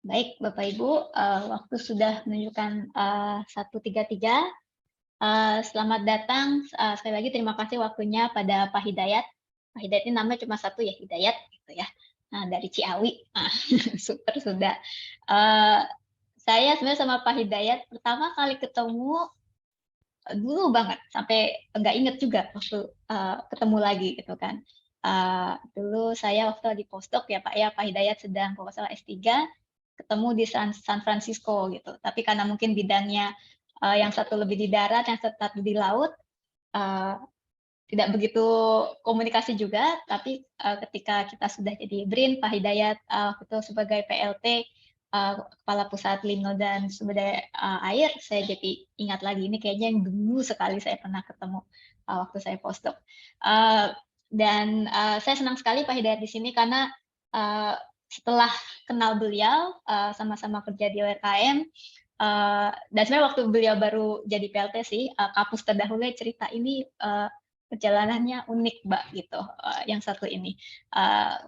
Baik, Bapak Ibu, waktu sudah menunjukkan 1.33. Selamat datang, sekali lagi terima kasih waktunya pada Pak Hidayat. Pak Hidayat ini namanya cuma satu ya, Hidayat gitu ya. Nah, dari Ciawi. Nah, super sudah. Eee, saya sebenarnya sama Pak Hidayat pertama kali ketemu, dulu banget, sampai nggak inget juga waktu, ketemu lagi gitu kan. Dulu saya waktu lagi postdoc ya, Pak, ya, Pak Hidayat sedang kalau nggak salah S3, ketemu di San Francisco gitu. Tapi karena mungkin bidangnya, yang satu lebih di darat, yang satu di laut, eee, tidak begitu komunikasi juga, tapi, ketika kita sudah jadi BRIN, Pak Hidayat, waktu itu sebagai PLT, Kepala Pusat Limno dan Sumber Daya, Air, saya jadi ingat lagi, ini kayaknya yang dulu sekali saya pernah ketemu, waktu saya postdoc. Saya senang sekali Pak Hidayat di sini karena, setelah kenal beliau, sama-sama kerja di UMKM, dan sebenarnya waktu beliau baru jadi PLT sih, kapus terdahulunya cerita ini, perjalanannya unik, Mbak, gitu, yang satu ini. Eee,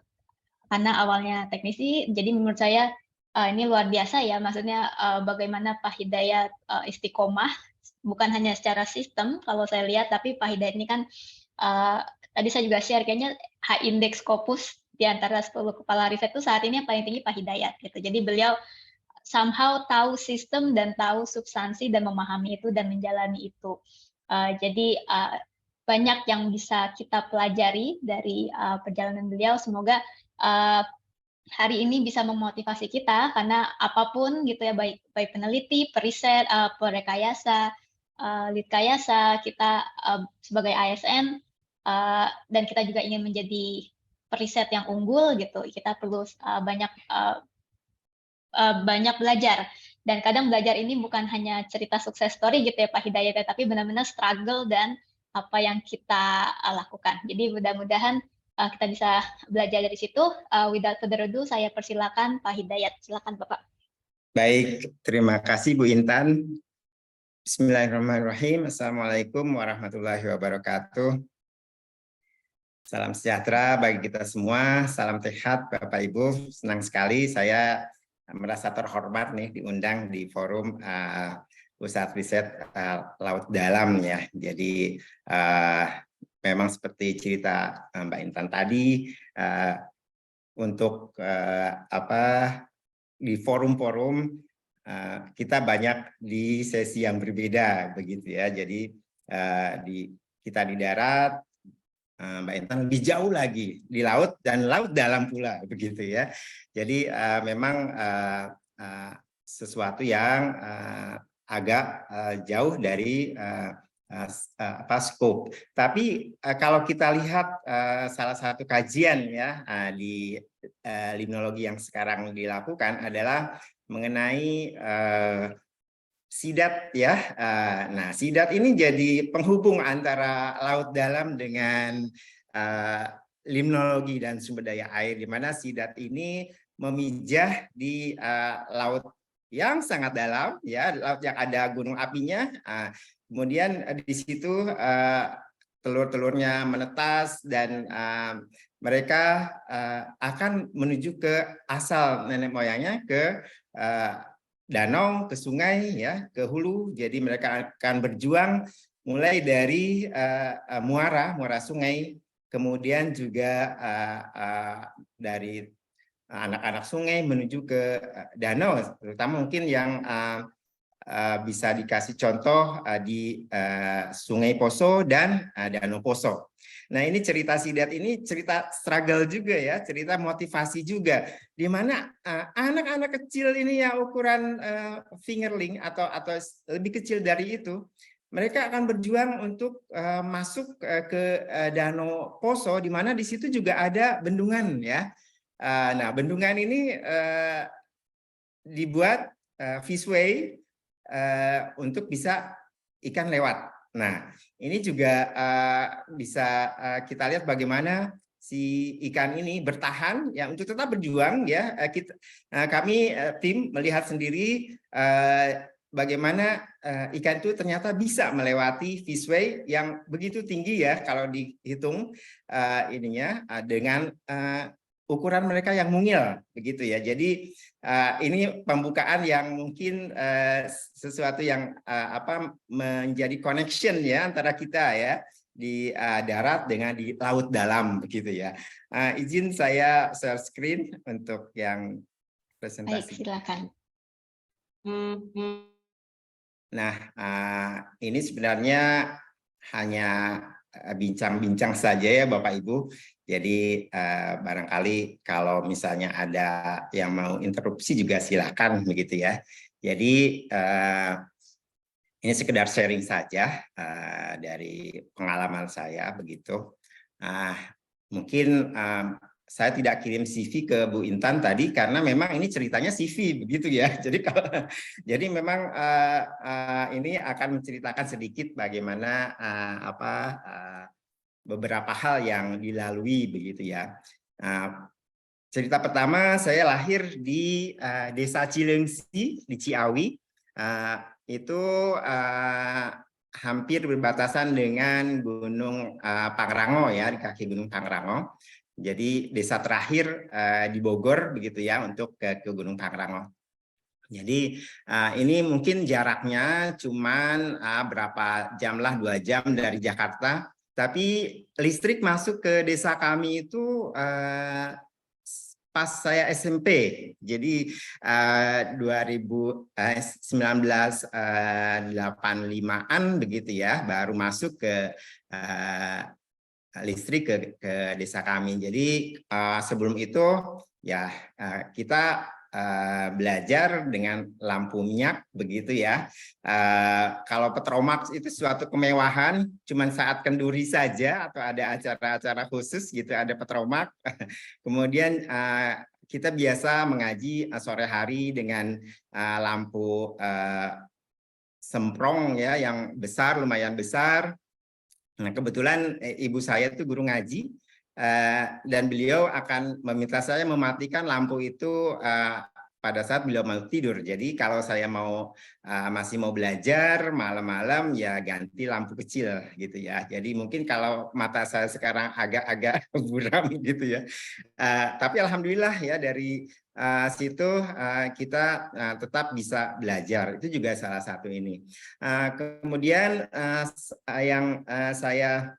karena awalnya teknisi, jadi menurut saya, ini luar biasa ya, maksudnya, bagaimana Pak Hidayat, istiqomah, bukan hanya secara sistem kalau saya lihat, tapi Pak Hidayat ini kan, eee, tadi saya juga share kayaknya H-index Scopus di antara 10 kepala riset itu saat ini yang paling tinggi Pak Hidayat gitu. Jadi beliau somehow tahu sistem dan tahu substansi dan memahami itu dan menjalani itu. Jadi, banyak yang bisa kita pelajari dari, perjalanan beliau. Semoga, eee, hari ini bisa memotivasi kita karena apapun gitu ya, baik baik peneliti, periset, perekayasa, litkayasa, kita, sebagai ASN, dan kita juga ingin menjadi periset yang unggul gitu, kita perlu, banyak belajar. Dan kadang belajar ini bukan hanya cerita sukses story gitu ya Pak Hidayat ya, tapi benar-benar struggle dan apa yang kita, lakukan. Jadi mudah-mudahan, kita bisa belajar dari situ, without further ado saya persilakan Pak Hidayat, silakan Bapak. Baik, terima kasih Bu Intan. Bismillahirrahmanirrahim. Assalamualaikum warahmatullahi wabarakatuh. Salam sejahtera bagi kita semua, salam sehat Bapak Ibu. Senang sekali saya merasa terhormat nih diundang di forum Pusat Riset Laut Dalam ya. Jadi memang seperti cerita Mbak Intan tadi, untuk di forum-forum kita banyak di sesi yang berbeda begitu ya. Jadi kita di darat, Mbak Intan lebih jauh lagi di laut dan laut dalam pula begitu ya. Jadi memang sesuatu yang agak jauh dari scope. Tapi kalau kita lihat salah satu kajian ya di limnologi yang sekarang dilakukan adalah mengenai SIDAT ya. Nah, SIDAT ini jadi penghubung antara laut dalam dengan limnologi dan sumber daya air, di mana SIDAT ini memijah di laut yang sangat dalam, ya, laut yang ada gunung apinya. Kemudian di situ telur-telurnya menetas dan mereka akan menuju ke asal nenek moyangnya, ke danau, ke sungai, ya, ke hulu. Jadi mereka akan berjuang mulai dari muara sungai, kemudian juga dari anak-anak sungai menuju ke danau, terutama mungkin yang bisa dikasih contoh di Sungai Poso dan Danau Poso. Nah, ini cerita SIDAT ini cerita struggle juga ya, cerita motivasi juga, di mana anak-anak kecil ini ya ukuran fingerling atau lebih kecil dari itu, mereka akan berjuang untuk masuk ke Danau Poso, di mana di situ juga ada bendungan ya. Nah, bendungan ini dibuat fishway untuk bisa ikan lewat. Nah, ini juga bisa kita lihat bagaimana si ikan ini bertahan ya untuk tetap berjuang ya. Kami tim melihat sendiri bagaimana ikan itu ternyata bisa melewati fishway yang begitu tinggi ya kalau dihitung ininya dengan ukuran mereka yang mungil begitu ya. Jadi ini pembukaan yang mungkin sesuatu yang menjadi connection ya antara kita ya di darat dengan di laut dalam begitu ya. Izin saya share screen untuk yang Baik, presentasi. silakan. Nah, ini sebenarnya hanya bincang-bincang saja ya Bapak Ibu. Jadi barangkali kalau misalnya ada yang mau interupsi juga silakan begitu ya. Jadi ini sekedar sharing saja dari pengalaman saya begitu. Mungkin saya tidak kirim CV ke Bu Intan tadi karena memang ini ceritanya CV begitu ya. Jadi memang ini akan menceritakan sedikit bagaimana beberapa hal yang dilalui begitu ya. Cerita pertama, saya lahir di Desa Cilengsi di Ciawi. Itu hampir berbatasan dengan Gunung Pangrango ya, di kaki Gunung Pangrango. Jadi desa terakhir di Bogor begitu ya untuk ke Gunung Pangrango. Jadi ini mungkin jaraknya cuman berapa jam lah, 2 jam dari Jakarta. Tapi listrik masuk ke desa kami itu pas saya SMP. Jadi 1985-an begitu ya, baru masuk ke listrik ke desa kami. Jadi sebelum itu ya kita belajar dengan lampu minyak begitu ya. Kalau Petromax itu suatu kemewahan, cuman saat kenduri saja atau ada acara-acara khusus gitu ada Petromax. Kemudian kita biasa mengaji sore hari dengan lampu semprong ya yang besar, lumayan besar. Nah, kebetulan ibu saya itu guru ngaji dan beliau akan meminta saya mematikan lampu itu pada saat beliau mau tidur. Jadi kalau saya masih mau belajar malam-malam ya ganti lampu kecil gitu ya. Jadi mungkin kalau mata saya sekarang agak-agak buram gitu ya. Tapi alhamdulillah ya dari situ kita tetap bisa belajar. Itu juga salah satu ini. Kemudian yang saya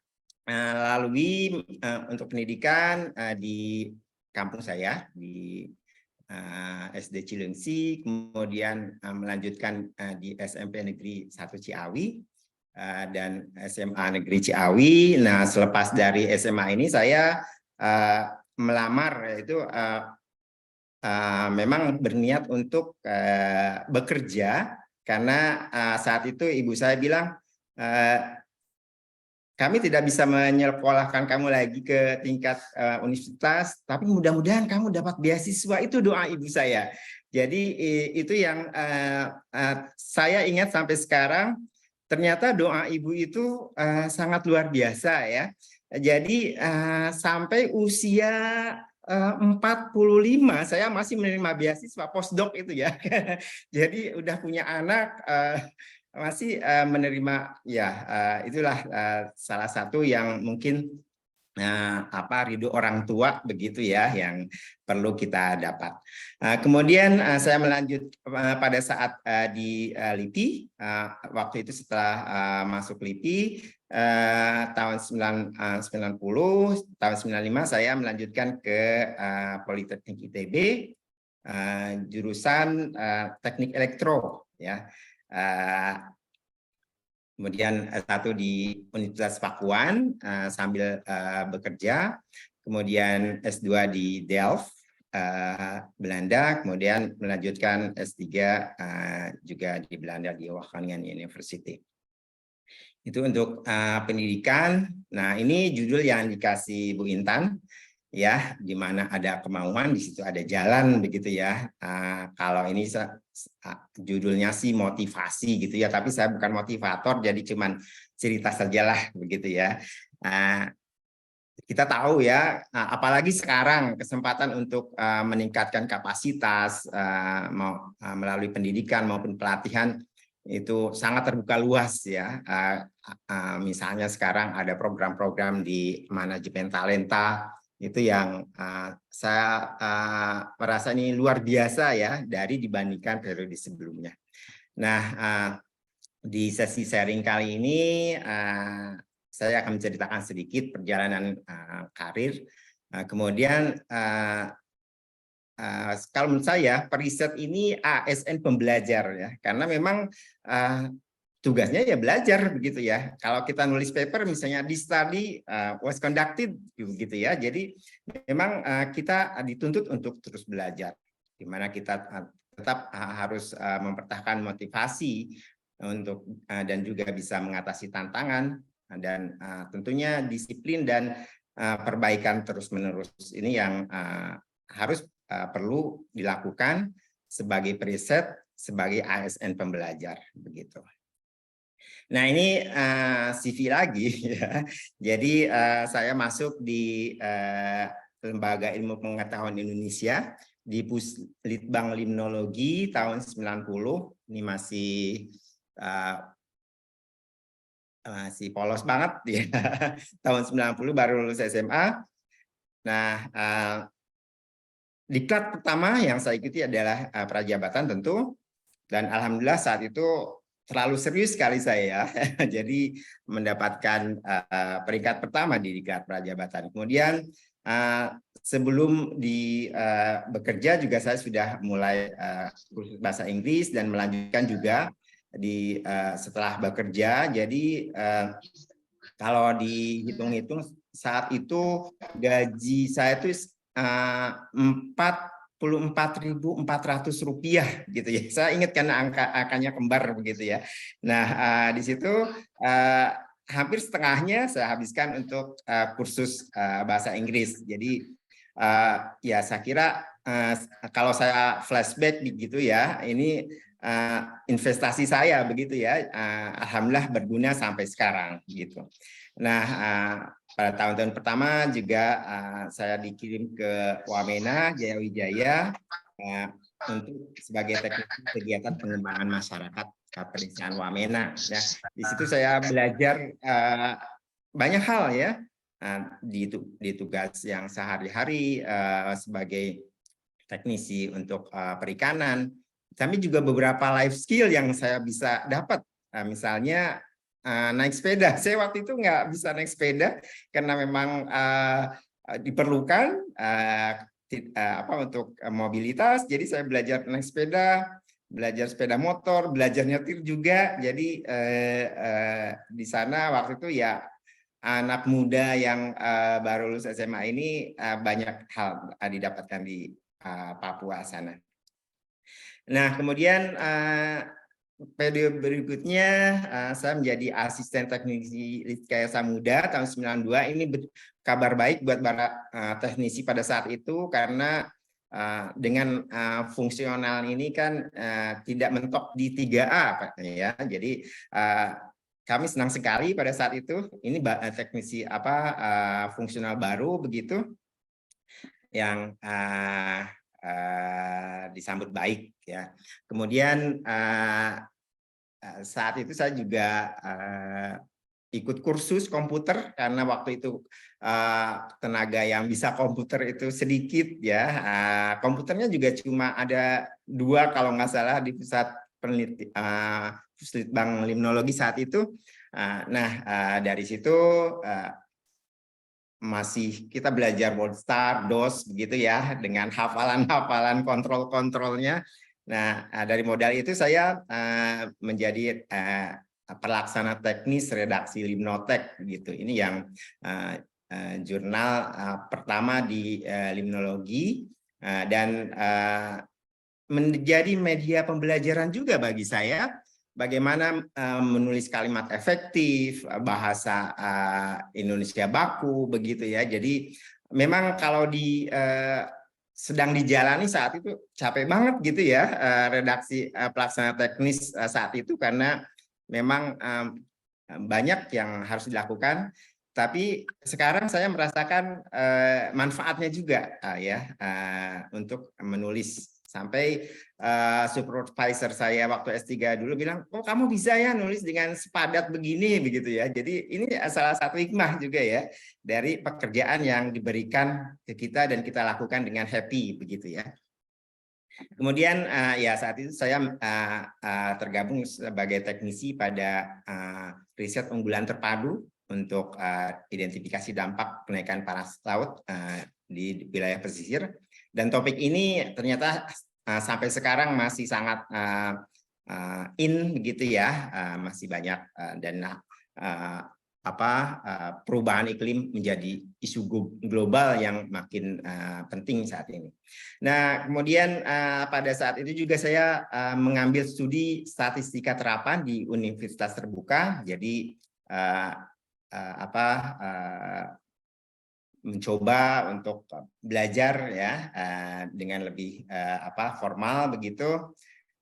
lalui untuk pendidikan di kampung saya di SD Cilengsi, kemudian melanjutkan di SMP Negeri 1 Ciawi dan SMA Negeri Ciawi. Nah, selepas dari SMA ini saya melamar, yaitu memang berniat untuk bekerja karena saat itu ibu saya bilang kami tidak bisa menyekolahkan kamu lagi ke tingkat universitas, tapi mudah-mudahan kamu dapat beasiswa. Itu doa ibu saya. Jadi itu yang saya ingat sampai sekarang. Ternyata doa ibu itu sangat luar biasa ya. Jadi sampai usia 45 saya masih menerima beasiswa postdoc itu ya. Jadi udah punya anak masih menerima ya, itulah salah satu yang mungkin ridho orang tua begitu ya yang perlu kita dapat. Kemudian saya melanjut pada saat di LIPI, waktu itu setelah masuk LIPI tahun 90, tahun 95 saya melanjutkan ke Politeknik ITB jurusan Teknik Elektro ya. Kemudian S1 di Universitas Pakuan sambil bekerja, kemudian S2 di Delft, Belanda, kemudian melanjutkan S3 juga di Belanda di Wageningen University. Itu untuk pendidikan. Nah, ini judul yang dikasih Bu Intan. Ya, di mana ada kemauan di situ ada jalan begitu ya. Kalau ini judulnya sih motivasi gitu ya, tapi saya bukan motivator, jadi cuman cerita sajalah begitu ya. Kita tahu ya, apalagi sekarang kesempatan untuk meningkatkan kapasitas melalui pendidikan maupun pelatihan itu sangat terbuka luas ya. Misalnya sekarang ada program-program di manajemen talenta Itu yang saya merasa ini luar biasa ya dibandingkan periode sebelumnya. Nah, di sesi sharing kali ini saya akan menceritakan sedikit perjalanan karir. Kemudian kalau menurut saya periset ini ASN pembelajar ya, karena memang tugasnya ya belajar begitu ya. Kalau kita nulis paper misalnya di study was conducted gitu ya. Jadi memang kita dituntut untuk terus belajar. Di mana kita tetap harus mempertahankan motivasi untuk dan juga bisa mengatasi tantangan dan tentunya disiplin dan perbaikan terus-menerus ini yang harus perlu dilakukan sebagai periset, sebagai ASN pembelajar begitu. Nah ini CV lagi ya. Jadi saya masuk di Lembaga Ilmu Pengetahuan Indonesia di Puslitbang Limnologi tahun 90. Ini masih polos banget ya. Tahun 90 baru lulus SMA. Nah diklat pertama yang saya ikuti adalah prajabatan tentu, dan alhamdulillah saat itu terlalu serius sekali saya, jadi mendapatkan peringkat pertama di diklat prajabatan. Kemudian sebelum bekerja juga saya sudah mulai kursus bahasa Inggris dan melanjutkan juga setelah bekerja. Jadi kalau dihitung-hitung saat itu gaji saya itu Rp44.400 gitu ya. Saya ingat karena angkanya kembar begitu ya. Nah, di situ hampir setengahnya saya habiskan untuk kursus bahasa Inggris. Jadi ya saya kira kalau saya flashback begitu ya, ini investasi saya begitu ya. Alhamdulillah berguna sampai sekarang gitu. Nah, pada tahun-tahun pertama juga saya dikirim ke Wamena Jaya Wijaya untuk sebagai teknik kegiatan pengembangan masyarakat pedesaan Wamena. Nah, di situ saya belajar banyak hal ya di tugas yang sehari-hari sebagai teknisi untuk perikanan. Tapi juga beberapa life skill yang saya bisa dapat, misalnya naik sepeda. Saya waktu itu nggak bisa naik sepeda karena memang diperlukan untuk mobilitas. Jadi saya belajar naik sepeda, belajar sepeda motor, belajar nyetir juga. Jadi di sana waktu itu ya anak muda yang baru lulus SMA ini banyak hal didapatkan di Papua sana. Nah, kemudian periode berikutnya saya menjadi asisten teknisi Litskaya Muda tahun 92. Ini kabar baik buat para teknisi pada saat itu karena dengan fungsional ini kan tidak mentok di 3A ya. Jadi kami senang sekali pada saat itu. Ini teknisi fungsional baru begitu yang disambut baik ya. Kemudian saat itu saya juga ikut kursus komputer karena waktu itu tenaga yang bisa komputer itu sedikit ya. Komputernya juga cuma ada 2 kalau nggak salah di pusat Puslitbang Limnologi saat itu. Nah dari situ masih kita belajar WordStar, DOS begitu ya, dengan hafalan-hafalan kontrol-kontrolnya. Nah, dari modal itu saya menjadi pelaksana teknis redaksi Limnotek gitu. Ini yang jurnal pertama di limnologi dan menjadi media pembelajaran juga bagi saya. Bagaimana menulis kalimat efektif, bahasa Indonesia baku, begitu ya. Jadi memang kalau sedang dijalani saat itu capek banget gitu ya, redaksi pelaksana teknis saat itu karena memang banyak yang harus dilakukan. Tapi sekarang saya merasakan manfaatnya juga ya untuk menulis Sampai supervisor saya waktu S3 dulu bilang, oh kamu bisa ya nulis dengan sepadat begini, begitu ya. Jadi ini salah satu hikmah juga ya dari pekerjaan yang diberikan ke kita dan kita lakukan dengan happy, begitu ya. Kemudian ya saat itu saya tergabung sebagai teknisi pada riset unggulan terpadu untuk identifikasi dampak kenaikan panas laut di wilayah pesisir. Dan topik ini ternyata sampai sekarang masih sangat in begitu ya, masih banyak dan perubahan iklim menjadi isu global yang makin penting saat ini. Nah, kemudian pada saat itu juga saya mengambil studi statistika terapan di Universitas Terbuka. Jadi mencoba untuk belajar ya dengan lebih formal begitu.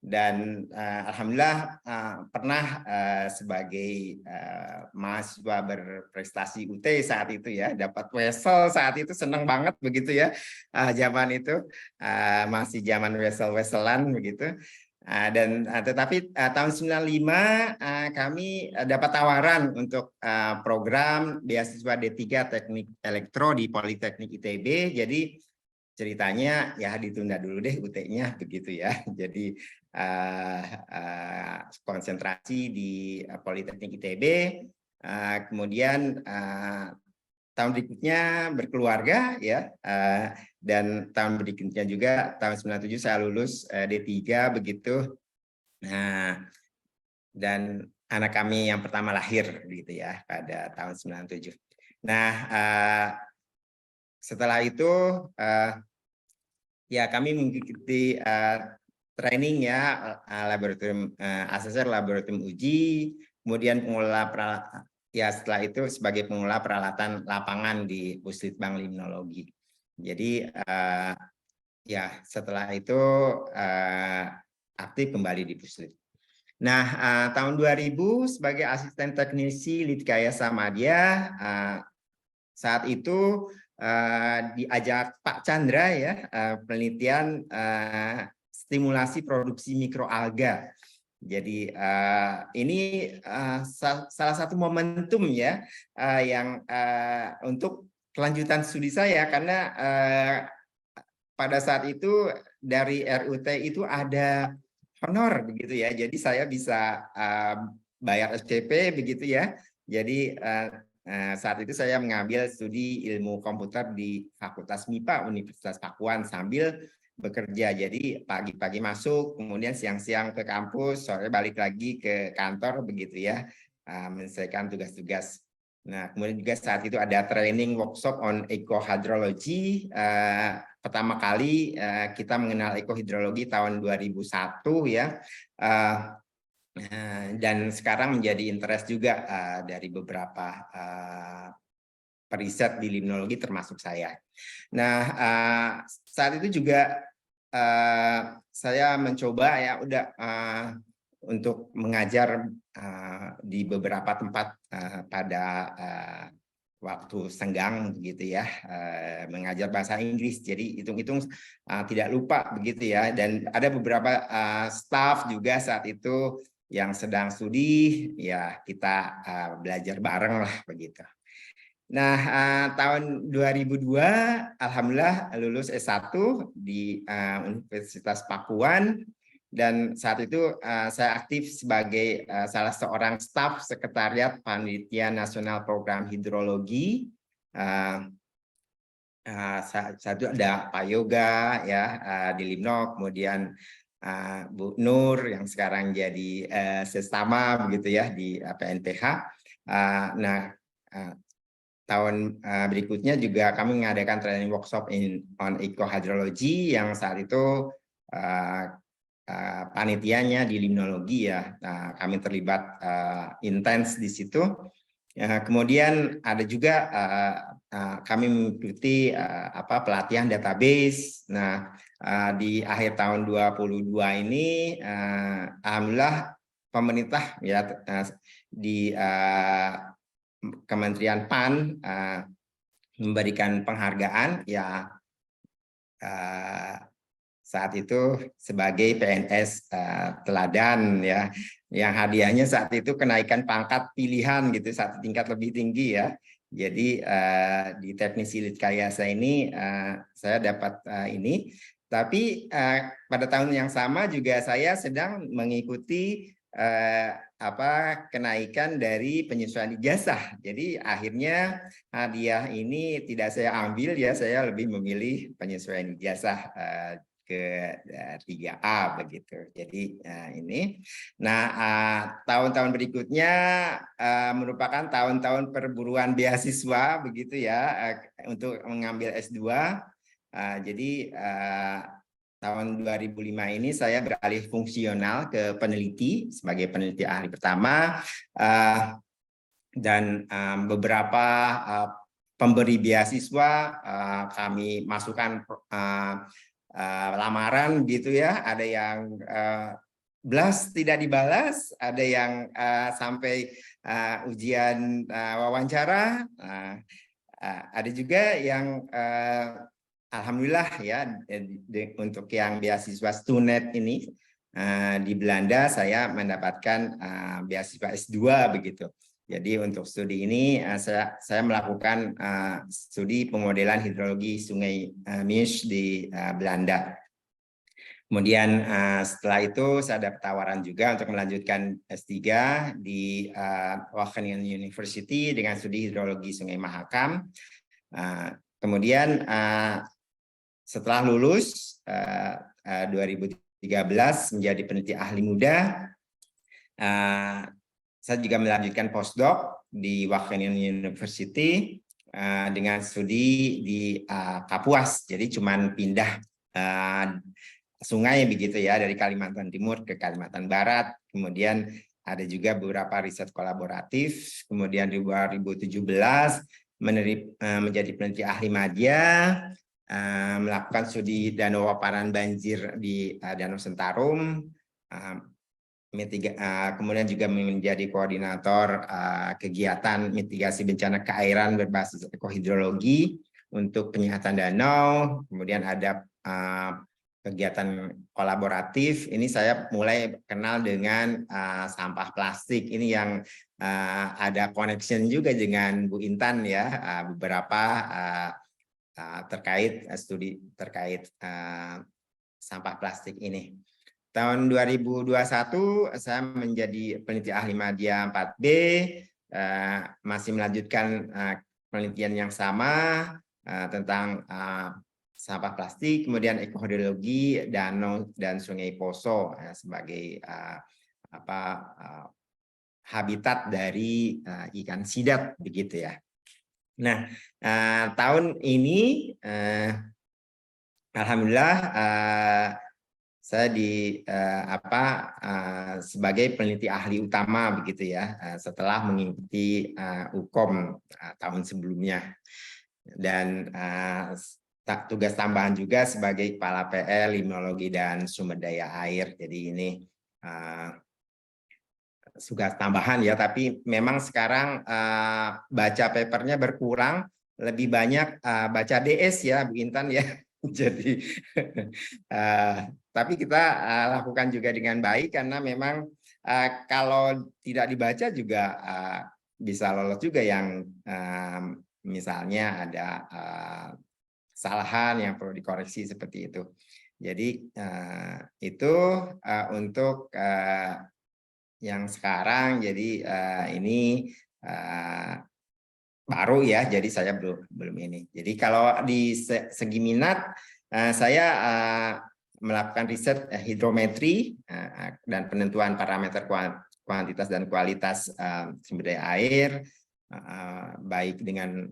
Dan alhamdulillah pernah sebagai mahasiswa berprestasi UT saat itu ya, dapat wesel saat itu, senang banget begitu ya, zaman itu masih zaman wesel-weselan begitu. Tetapi tahun 95 kami dapat tawaran untuk program beasiswa D3 Teknik Elektro di Politeknik ITB. Jadi ceritanya ya ditunda dulu deh UT-nya begitu ya. Jadi konsentrasi di Politeknik ITB, kemudian tahun berikutnya berkeluarga ya, dan tahun berikutnya juga tahun 97 saya lulus D3 begitu. Nah, dan anak kami yang pertama lahir gitu ya pada tahun 97. Nah, setelah itu ya kami mengikuti training ya, laboratorium asesor, laboratorium uji, kemudian pengelola peralatan ya, setelah itu sebagai pengelola peralatan lapangan di Puslitbang Limnologi. Jadi ya setelah itu aktif kembali di Puslit. Nah, tahun 2000 sebagai asisten teknisi Litkaya Samadya, saat itu diajak Pak Chandra ya, penelitian stimulasi produksi mikroalga. Jadi ini salah satu momentum ya yang untuk kelanjutan studi saya, karena pada saat itu dari RUT itu ada honor begitu ya. Jadi saya bisa bayar SPP begitu ya. Jadi saat itu saya mengambil studi ilmu komputer di Fakultas MIPA Universitas Pakuan sambil bekerja. Jadi pagi-pagi masuk, kemudian siang-siang ke kampus, sore balik lagi ke kantor begitu ya, menyelesaikan tugas-tugas. Nah, kemudian juga saat itu ada training workshop on eco-hydrology. Pertama kali kita mengenal eco-hidrologi tahun 2001 ya. Dan sekarang menjadi interest juga dari beberapa periset di limnologi termasuk saya. Nah, saat itu juga saya mencoba ya untuk mengajar di beberapa tempat pada waktu senggang gitu ya, mengajar bahasa Inggris. Jadi hitung-hitung tidak lupa begitu ya. Dan ada beberapa staff juga saat itu yang sedang studi, ya kita belajar bareng lah begitu. Nah, tahun 2002 alhamdulillah lulus S1 di Universitas Pakuan, dan saat itu saya aktif sebagai salah seorang staf sekretariat Panitia Nasional Program Hidrologi. Saat itu ada Pak Yoga ya di Limno, kemudian Bu Nur yang sekarang jadi sestama begitu ya di PNPH. Nah, tahun berikutnya juga kami mengadakan training workshop on eco-hydrology yang saat itu panitianya di limnologi ya. Nah, kami terlibat intens di situ. Kemudian ada juga kami mengikuti pelatihan database. Nah, di akhir tahun 2022 ini alhamdulillah pemerintah ya di Kementerian PAN memberikan penghargaan ya, saat itu sebagai PNS teladan ya, yang hadiahnya saat itu kenaikan pangkat pilihan gitu, satu tingkat lebih tinggi ya. Jadi di teknisi Litkayasa ini saya dapat ini. Tapi pada tahun yang sama juga saya sedang mengikuti kenaikan dari penyesuaian ijazah. Jadi akhirnya hadiah ini tidak saya ambil ya, saya lebih memilih penyesuaian ijazah ke 3A begitu. Jadi ini. Nah, tahun-tahun berikutnya merupakan tahun-tahun perburuan beasiswa begitu ya untuk mengambil S2. Jadi tahun 2005 ini saya beralih fungsional ke peneliti sebagai peneliti ahli pertama dan beberapa pemberi beasiswa kami masukkan lamaran gitu ya, ada yang blast tidak dibalas, ada yang sampai ujian wawancara, ada juga yang alhamdulillah ya untuk yang beasiswa Stunet ini di Belanda saya mendapatkan beasiswa S2 begitu. Jadi untuk studi ini saya melakukan studi pemodelan hidrologi Sungai Meuse di Belanda. Kemudian setelah itu saya dapat tawaran juga untuk melanjutkan S3 di Wageningen University dengan studi hidrologi Sungai Mahakam. Kemudian setelah lulus 2013 menjadi peneliti ahli muda, saya juga melanjutkan postdoc di Wageningen University dengan studi di Kapuas. Jadi cuman pindah sungai begitu ya, dari Kalimantan Timur ke Kalimantan Barat. Kemudian ada juga beberapa riset kolaboratif. Kemudian di 2017 menjadi peneliti ahli madya, melakukan studi danau paparan banjir di Danau Sentarum. Kemudian juga menjadi koordinator kegiatan mitigasi bencana keairan berbasis ekohidrologi untuk penyihatan danau. Kemudian ada kegiatan kolaboratif. Ini saya mulai kenal dengan sampah plastik. Ini yang ada connection juga dengan Bu Intan ya, beberapa terkait studi terkait sampah plastik ini. Tahun 2021 saya menjadi peneliti ahli madya 4B, masih melanjutkan penelitian yang sama tentang sampah plastik, kemudian ekohidrologi danau dan sungai Poso sebagai habitat dari ikan sidat begitu ya. Nah, tahun ini alhamdulillah saya sebagai peneliti ahli utama begitu ya, setelah mengikuti UKOM tahun sebelumnya, dan tugas tambahan juga sebagai kepala PL limnologi dan sumber daya air. Jadi ini tugas tambahan ya, tapi memang sekarang baca papernya berkurang, lebih banyak baca DS ya Bu Intan ya. Jadi tapi kita lakukan juga dengan baik karena memang kalau tidak dibaca juga bisa lolos juga yang misalnya ada kesalahan yang perlu dikoreksi seperti itu. Jadi itu untuk yang sekarang. Jadi ini baru ya, jadi saya belum ini. Jadi kalau di segi minat, saya melakukan riset hidrometri dan penentuan parameter kuantitas dan kualitas sumber daya air, baik dengan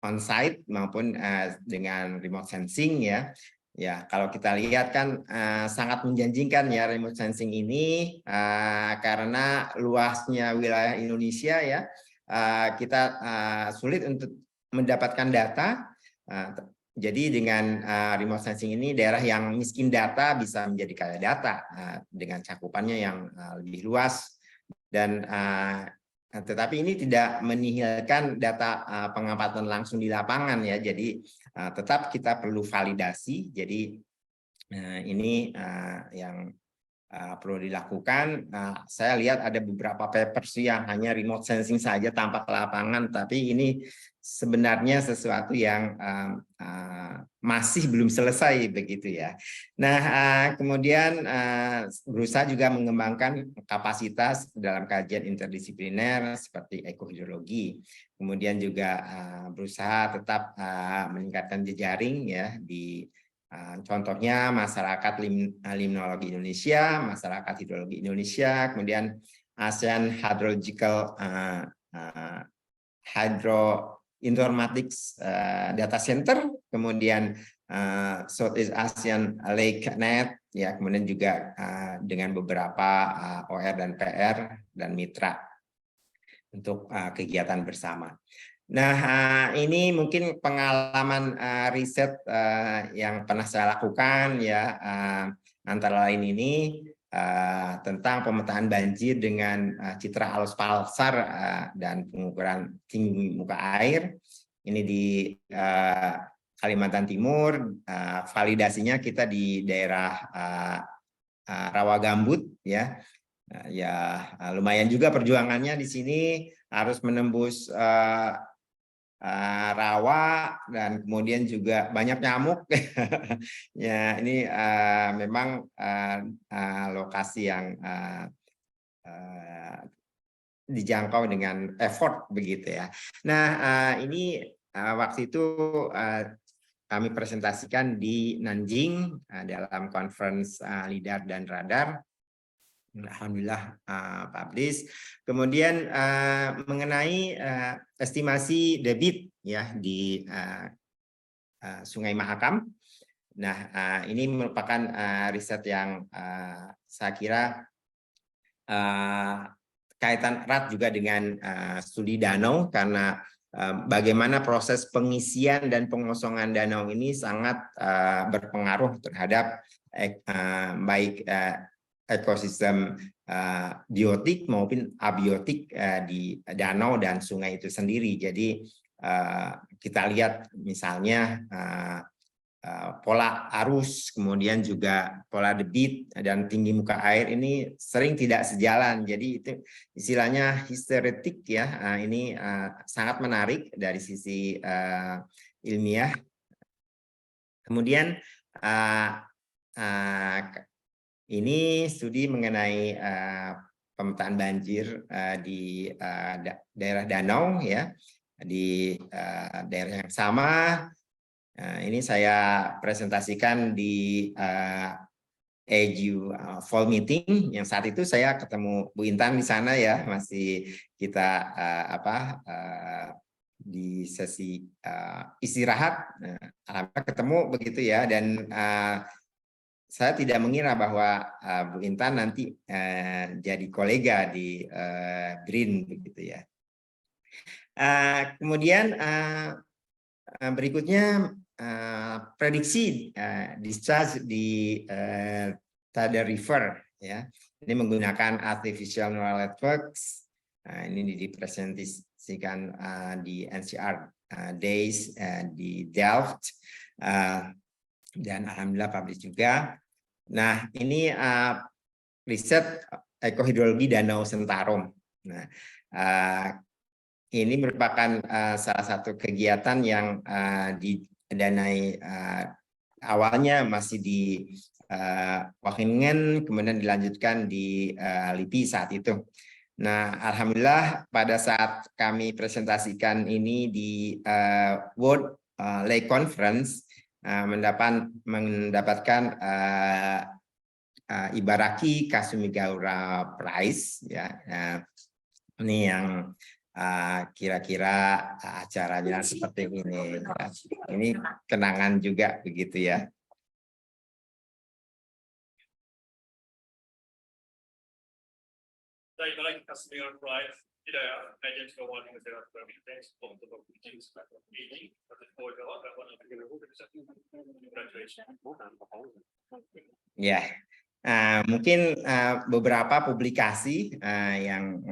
on-site maupun dengan remote sensing ya. Ya, kalau kita lihat kan sangat menjanjikan ya remote sensing ini karena luasnya wilayah Indonesia ya. Kita sulit untuk mendapatkan data. Jadi dengan remote sensing ini daerah yang miskin data bisa menjadi kaya data dengan cakupannya yang lebih luas, dan tetapi ini tidak menihilkan data pengamatan langsung di lapangan ya. Jadi tetap kita perlu validasi. Jadi Nah, ini yang perlu dilakukan. Saya lihat ada beberapa papers yang hanya remote sensing saja tanpa ke lapangan, tapi ini sebenarnya sesuatu yang masih belum selesai begitu ya. Nah, kemudian berusaha juga mengembangkan kapasitas dalam kajian interdisipliner seperti ekohidrologi. Kemudian juga berusaha tetap meningkatkan jejaring ya di contohnya masyarakat limnologi Indonesia, masyarakat hidrologi Indonesia, kemudian ASEAN Hydrological Hydro Informatics Data Center, kemudian Southeast Asian Lake Net, ya, kemudian juga dengan beberapa OR dan PR dan mitra untuk kegiatan bersama. Nah, ini mungkin pengalaman riset yang pernah saya lakukan ya, antara lain ini tentang pemetaan banjir dengan citra alus pulsar dan pengukuran tinggi muka air. Ini di Kalimantan Timur, validasinya kita di daerah Rawa Gambut ya. Ya, lumayan juga perjuangannya di sini, harus menembus rawa dan kemudian juga banyak nyamuk. Ya, ini memang lokasi yang dijangkau dengan effort begitu ya. Nah, ini waktu itu kami presentasikan di Nanjing dalam conference LIDAR dan radar. Alhamdulillah publish. Kemudian mengenai estimasi debit ya di Sungai Mahakam. Nah, ini merupakan riset yang saya kira kaitan erat juga dengan studi danau, karena bagaimana proses pengisian dan pengosongan danau ini sangat berpengaruh terhadap baik ekosistem biotik maupun abiotik di danau dan sungai itu sendiri. Jadi kita lihat misalnya pola arus, kemudian juga pola debit dan tinggi muka air ini sering tidak sejalan. Jadi itu istilahnya histeretik ya. Ini sangat menarik dari sisi ilmiah. Kemudian ini studi mengenai pemetaan banjir di daerah danau ya, di daerah yang sama. Ini saya presentasikan di EDU Fall Meeting, yang saat itu saya ketemu Bu Intan di sana ya, masih kita di sesi istirahat, alhamdulillah ketemu begitu ya, dan saya tidak mengira bahwa Bu Intan nanti jadi kolega di BRIN begitu ya. Kemudian berikutnya prediksi discharge di Tade River ya. Ini menggunakan artificial neural networks. Ini dipresentasikan di NCR Days di Delft dan alhamdulillah publish juga. Nah, ini riset ekohidrologi Danau Sentarum. Nah, ini merupakan salah satu kegiatan yang didanai awalnya masih di Wageningen, kemudian dilanjutkan di LIPI saat itu. Nah, alhamdulillah pada saat kami presentasikan ini di World Lake Conference, mendapatkan Ibaraki Kasumigaura Prize ya. Ini yang kira-kira acaranya seperti ini. Ini kenangan juga begitu ya. Ibaraki Kasumigaura Prize tidak hanya sebuah negara berbicara untuk meeting. Ya, mungkin beberapa publikasi yang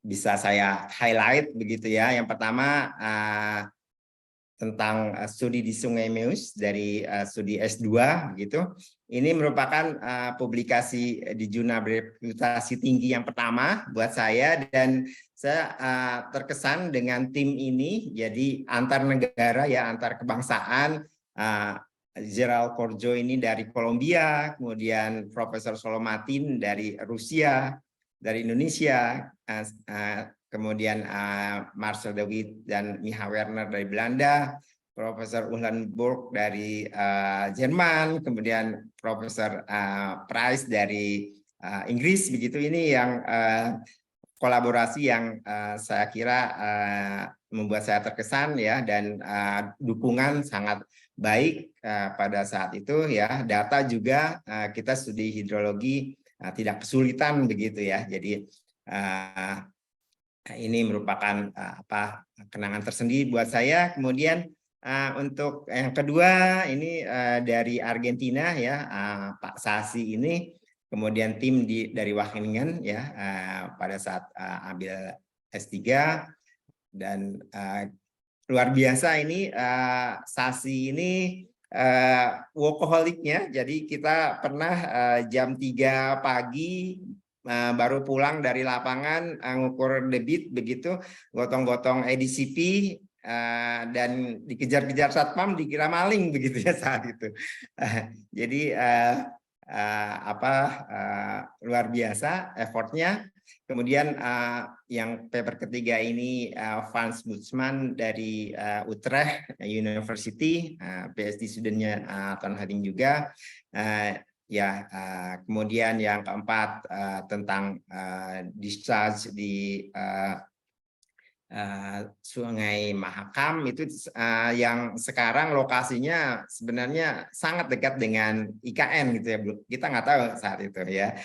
bisa saya highlight begitu ya. Yang pertama tentang studi di Sungai Meus dari studi S2 begitu. Ini merupakan publikasi di jurnal bereputasi tinggi yang pertama buat saya, dan saya terkesan dengan tim ini. Jadi antar negara ya, antar kebangsaan. Gerald Corjo ini dari Kolombia, kemudian Profesor Solomatin dari Rusia, dari Indonesia, kemudian Marcel de Wit dan Micha Werner dari Belanda, Profesor Uhlenburg dari Jerman, kemudian Profesor Price dari Inggris. Begitu, ini yang kolaborasi yang saya kira membuat saya terkesan ya, dan dukungan sangat baik pada saat itu ya. Data juga kita studi hidrologi tidak kesulitan begitu ya. Jadi ini merupakan kenangan tersendiri buat saya. Kemudian untuk yang kedua ini dari Argentina ya, Pak Sasi ini, kemudian tim dari Wageningen ya, pada saat ambil S3, dan luar biasa ini Sasi ini workaholicnya. Jadi kita pernah jam 3 pagi baru pulang dari lapangan, ngukur debit begitu, gotong-gotong EDCP, dan dikejar-kejar satpam, dikira maling begitu ya saat itu. Jadi luar biasa effortnya. Kemudian yang paper ketiga ini Frans Butsman dari Utrecht University, PhD studentnya Ton Haring juga. Kemudian yang keempat tentang discharge di Sungai Mahakam, itu yang sekarang lokasinya sebenarnya sangat dekat dengan IKN gitu ya. Kita nggak tahu saat itu ya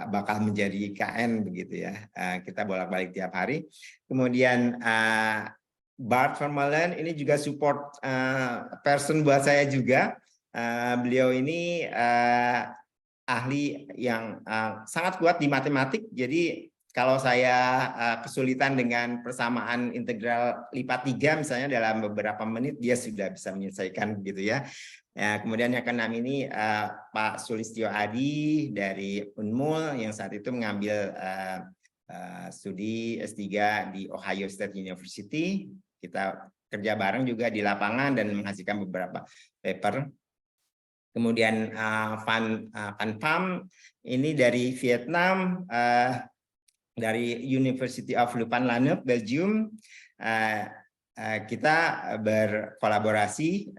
bakal menjadi IKN begitu ya. Kita bolak-balik tiap hari. Kemudian Bart Vermeulen ini juga support person buat saya juga. Beliau ini ahli yang sangat kuat di matematik. Jadi kalau saya kesulitan dengan persamaan integral lipat 3 misalnya, dalam beberapa menit dia sudah bisa menyelesaikan gitu ya. Kemudian yang keenam ini Pak Sulistyo Adi dari Unmul, yang saat itu mengambil studi S3 di Ohio State University. Kita kerja bareng juga di lapangan dan menghasilkan beberapa paper. Kemudian Van Pham ini dari Vietnam, dari University of Leuven-Lannep, Belgium. Kita berkolaborasi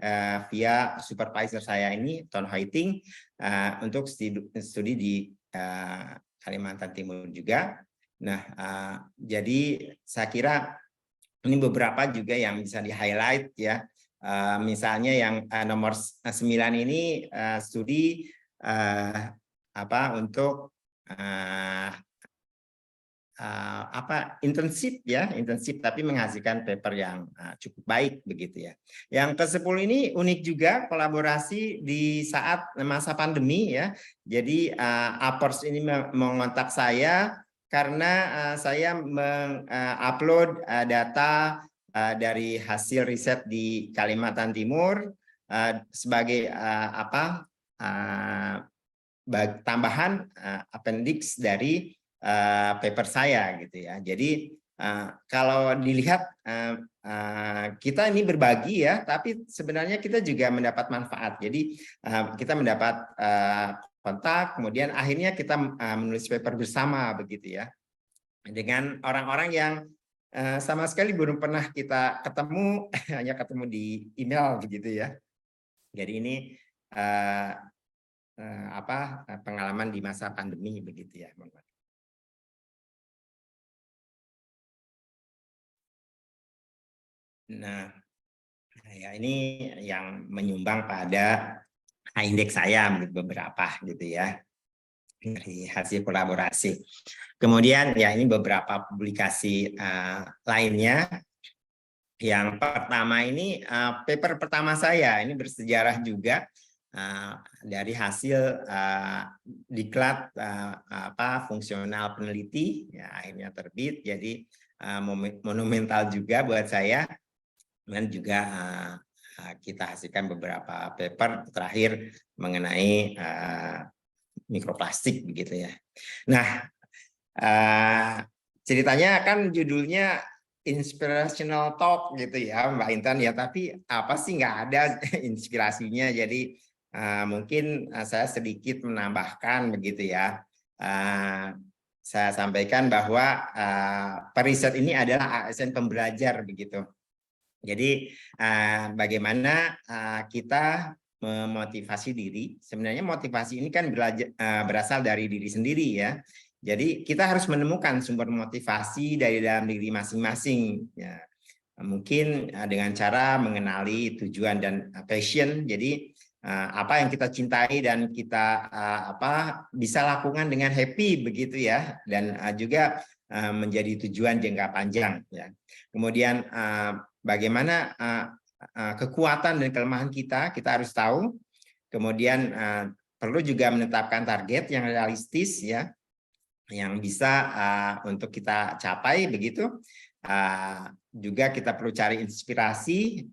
via supervisor saya ini, Ton Hoiting, untuk studi di Kalimantan Timur juga. Nah, jadi saya kira ini beberapa juga yang bisa di-highlight ya. Misalnya yang nomor 9 ini studi untuk intensif ya, intensif tapi menghasilkan paper yang cukup baik begitu ya. Yang ke-10 ini unik juga, kolaborasi di saat masa pandemi ya. Jadi Appers ini mengontak saya karena saya mengupload data dari hasil riset di Kalimantan Timur sebagai tambahan appendix dari paper saya gitu ya. Jadi kalau dilihat kita ini berbagi ya, tapi sebenarnya kita juga mendapat manfaat. Jadi kita mendapat kontak, kemudian akhirnya kita menulis paper bersama begitu ya, dengan orang-orang yang sama sekali belum pernah kita ketemu, hanya ketemu di email begitu ya. Jadi ini pengalaman di masa pandemi begitu ya. Nah, ya ini yang menyumbang pada indeks saya beberapa gitu ya, dari hasil kolaborasi. Kemudian ya ini beberapa publikasi lainnya. Yang pertama ini paper pertama saya, ini bersejarah juga, dari hasil diklat fungsional peneliti ya, akhirnya terbit. Jadi monumental juga buat saya, dan juga kita hasilkan beberapa paper terakhir mengenai mikroplastik begitu ya. Nah, ceritanya kan judulnya inspirational talk gitu ya Mbak Intan ya, tapi apa sih nggak ada inspirasinya. Jadi mungkin saya sedikit menambahkan begitu ya. Saya sampaikan bahwa periset ini adalah ASN pembelajar begitu. Jadi bagaimana kita memotivasi diri. Sebenarnya motivasi ini kan berasal dari diri sendiri ya. Jadi kita harus menemukan sumber motivasi dari dalam diri masing-masing. Ya. Mungkin dengan cara mengenali tujuan dan passion. Jadi apa yang kita cintai dan kita bisa lakukan dengan happy begitu ya. Dan juga menjadi tujuan jangka panjang. Ya. Kemudian bagaimana kekuatan dan kelemahan kita harus tahu. Kemudian perlu juga menetapkan target yang realistis ya, yang bisa untuk kita capai begitu. Juga kita perlu cari inspirasi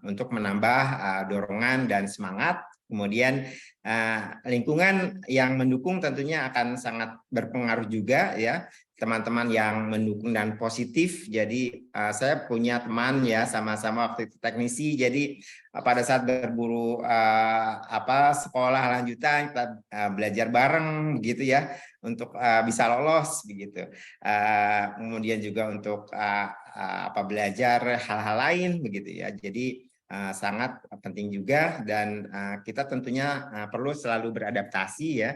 untuk menambah dorongan dan semangat. Kemudian lingkungan yang mendukung tentunya akan sangat berpengaruh juga ya. Teman-teman yang mendukung dan positif. Jadi saya punya teman ya, sama-sama waktu itu teknisi. Jadi pada saat berburu sekolah lanjutan kita belajar bareng begitu ya, untuk bisa lolos begitu. Kemudian juga untuk belajar hal-hal lain begitu ya. Jadi sangat penting juga, dan kita tentunya perlu selalu beradaptasi ya.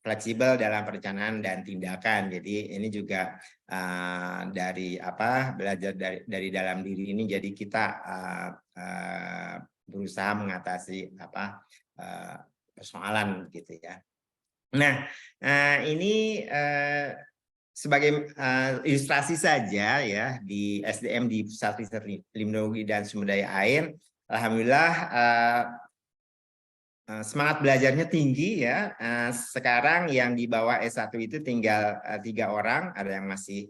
Fleksibel dalam perencanaan dan tindakan. Jadi ini juga dari belajar dari dalam diri ini. Jadi kita berusaha mengatasi persoalan gitu ya. Nah, ini sebagai ilustrasi saja ya, di SDM di Pusat Riset Limnologi dan Sumber Daya Air, alhamdulillah semangat belajarnya tinggi ya. Sekarang yang di bawah S1 itu tinggal 3 orang, ada yang masih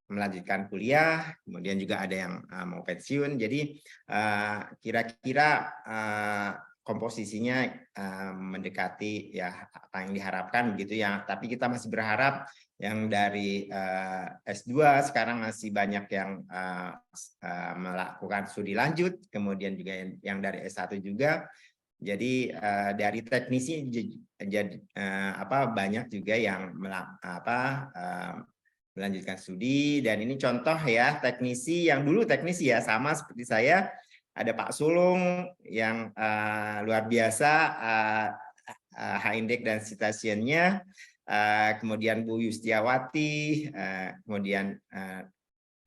melanjutkan kuliah, kemudian juga ada yang mau pensiun. Jadi kira-kira komposisinya mendekati ya apa yang diharapkan gitu ya. Tapi kita masih berharap yang dari S2 sekarang masih banyak yang melakukan studi lanjut, kemudian juga yang dari S1 juga. Jadi dari teknisi jadi banyak juga yang melanjutkan studi, dan ini contoh ya teknisi yang dulu teknisi ya, sama seperti saya. Ada Pak Sulung yang luar biasa H-Index dan citationnya, kemudian Bu Yustiawati, kemudian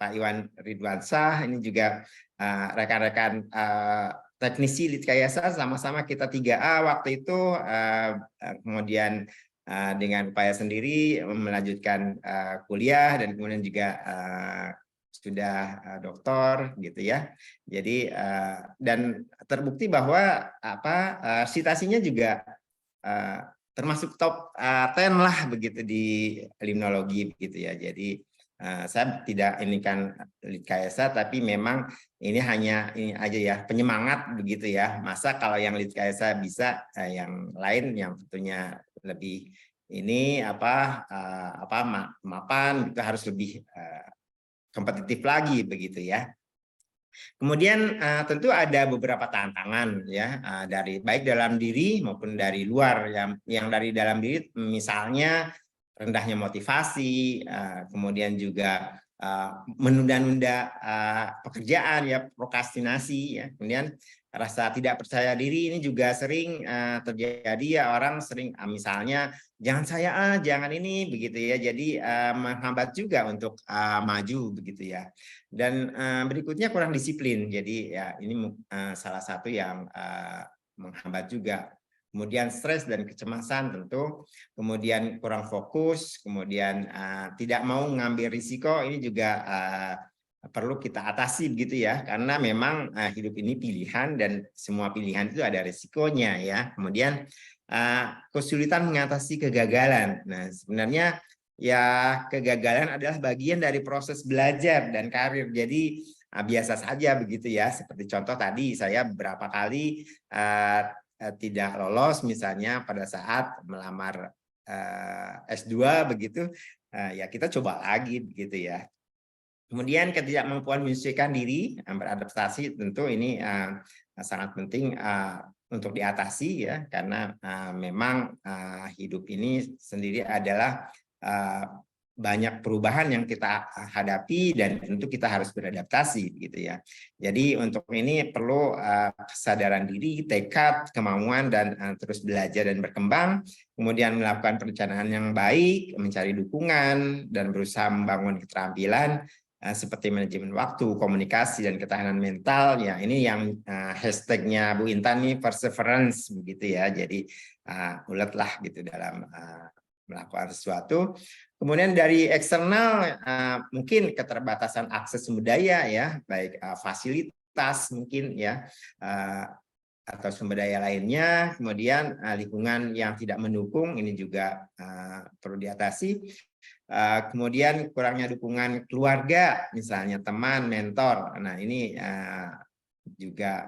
Pak Iwan Ridwansyah, ini juga rekan-rekan teknisi Litkayasa, sama-sama kita 3A waktu itu, kemudian dengan upaya sendiri melanjutkan kuliah, dan kemudian juga sudah doktor gitu ya. Jadi dan terbukti bahwa citasinya juga termasuk top 10 lah begitu di limnologi begitu ya. Jadi saya tidak ini kan Litkayasa, tapi memang ini hanya ini aja ya, penyemangat begitu ya. Masa kalau yang Litkayasa bisa, yang lain yang tentunya lebih ini mapan itu harus lebih kompetitif lagi begitu ya. Kemudian tentu ada beberapa tantangan ya, dari baik dalam diri maupun dari luar. Yang dari dalam diri misalnya rendahnya motivasi, kemudian juga menunda-nunda pekerjaan ya, prokrastinasi ya. Kemudian rasa tidak percaya diri ini juga sering terjadi ya, orang sering misalnya jangan ini begitu ya. Jadi menghambat juga untuk maju begitu ya. Dan berikutnya kurang disiplin. Jadi ya ini salah satu yang menghambat juga. Kemudian stres dan kecemasan tentu, kemudian kurang fokus, kemudian tidak mau mengambil risiko, ini juga perlu kita atasi begitu ya, karena memang hidup ini pilihan dan semua pilihan itu ada risikonya ya. Kemudian kesulitan mengatasi kegagalan. Nah, sebenarnya ya kegagalan adalah bagian dari proses belajar dan karir. Jadi biasa saja begitu ya. Seperti contoh tadi saya beberapa kali tidak lolos misalnya pada saat melamar S2 begitu, ya kita coba lagi begitu ya. Kemudian ketidakmampuan menyesuaikan diri, beradaptasi tentu ini sangat penting untuk diatasi ya, karena memang hidup ini sendiri adalah banyak perubahan yang kita hadapi dan tentu kita harus beradaptasi gitu ya. Jadi untuk ini perlu kesadaran diri, tekad, kemauan dan terus belajar dan berkembang, kemudian melakukan perencanaan yang baik, mencari dukungan dan berusaha membangun keterampilan seperti manajemen waktu, komunikasi dan ketahanan mental. Ya, ini yang hashtagnya Bu Intan nih, perseverance begitu ya. Jadi uletlah gitu dalam melakukan sesuatu. Kemudian dari eksternal mungkin keterbatasan akses sumber daya ya, baik fasilitas mungkin ya atau sumber daya lainnya, kemudian lingkungan yang tidak mendukung ini juga perlu diatasi. Kemudian kurangnya dukungan keluarga, misalnya teman, mentor. Nah ini juga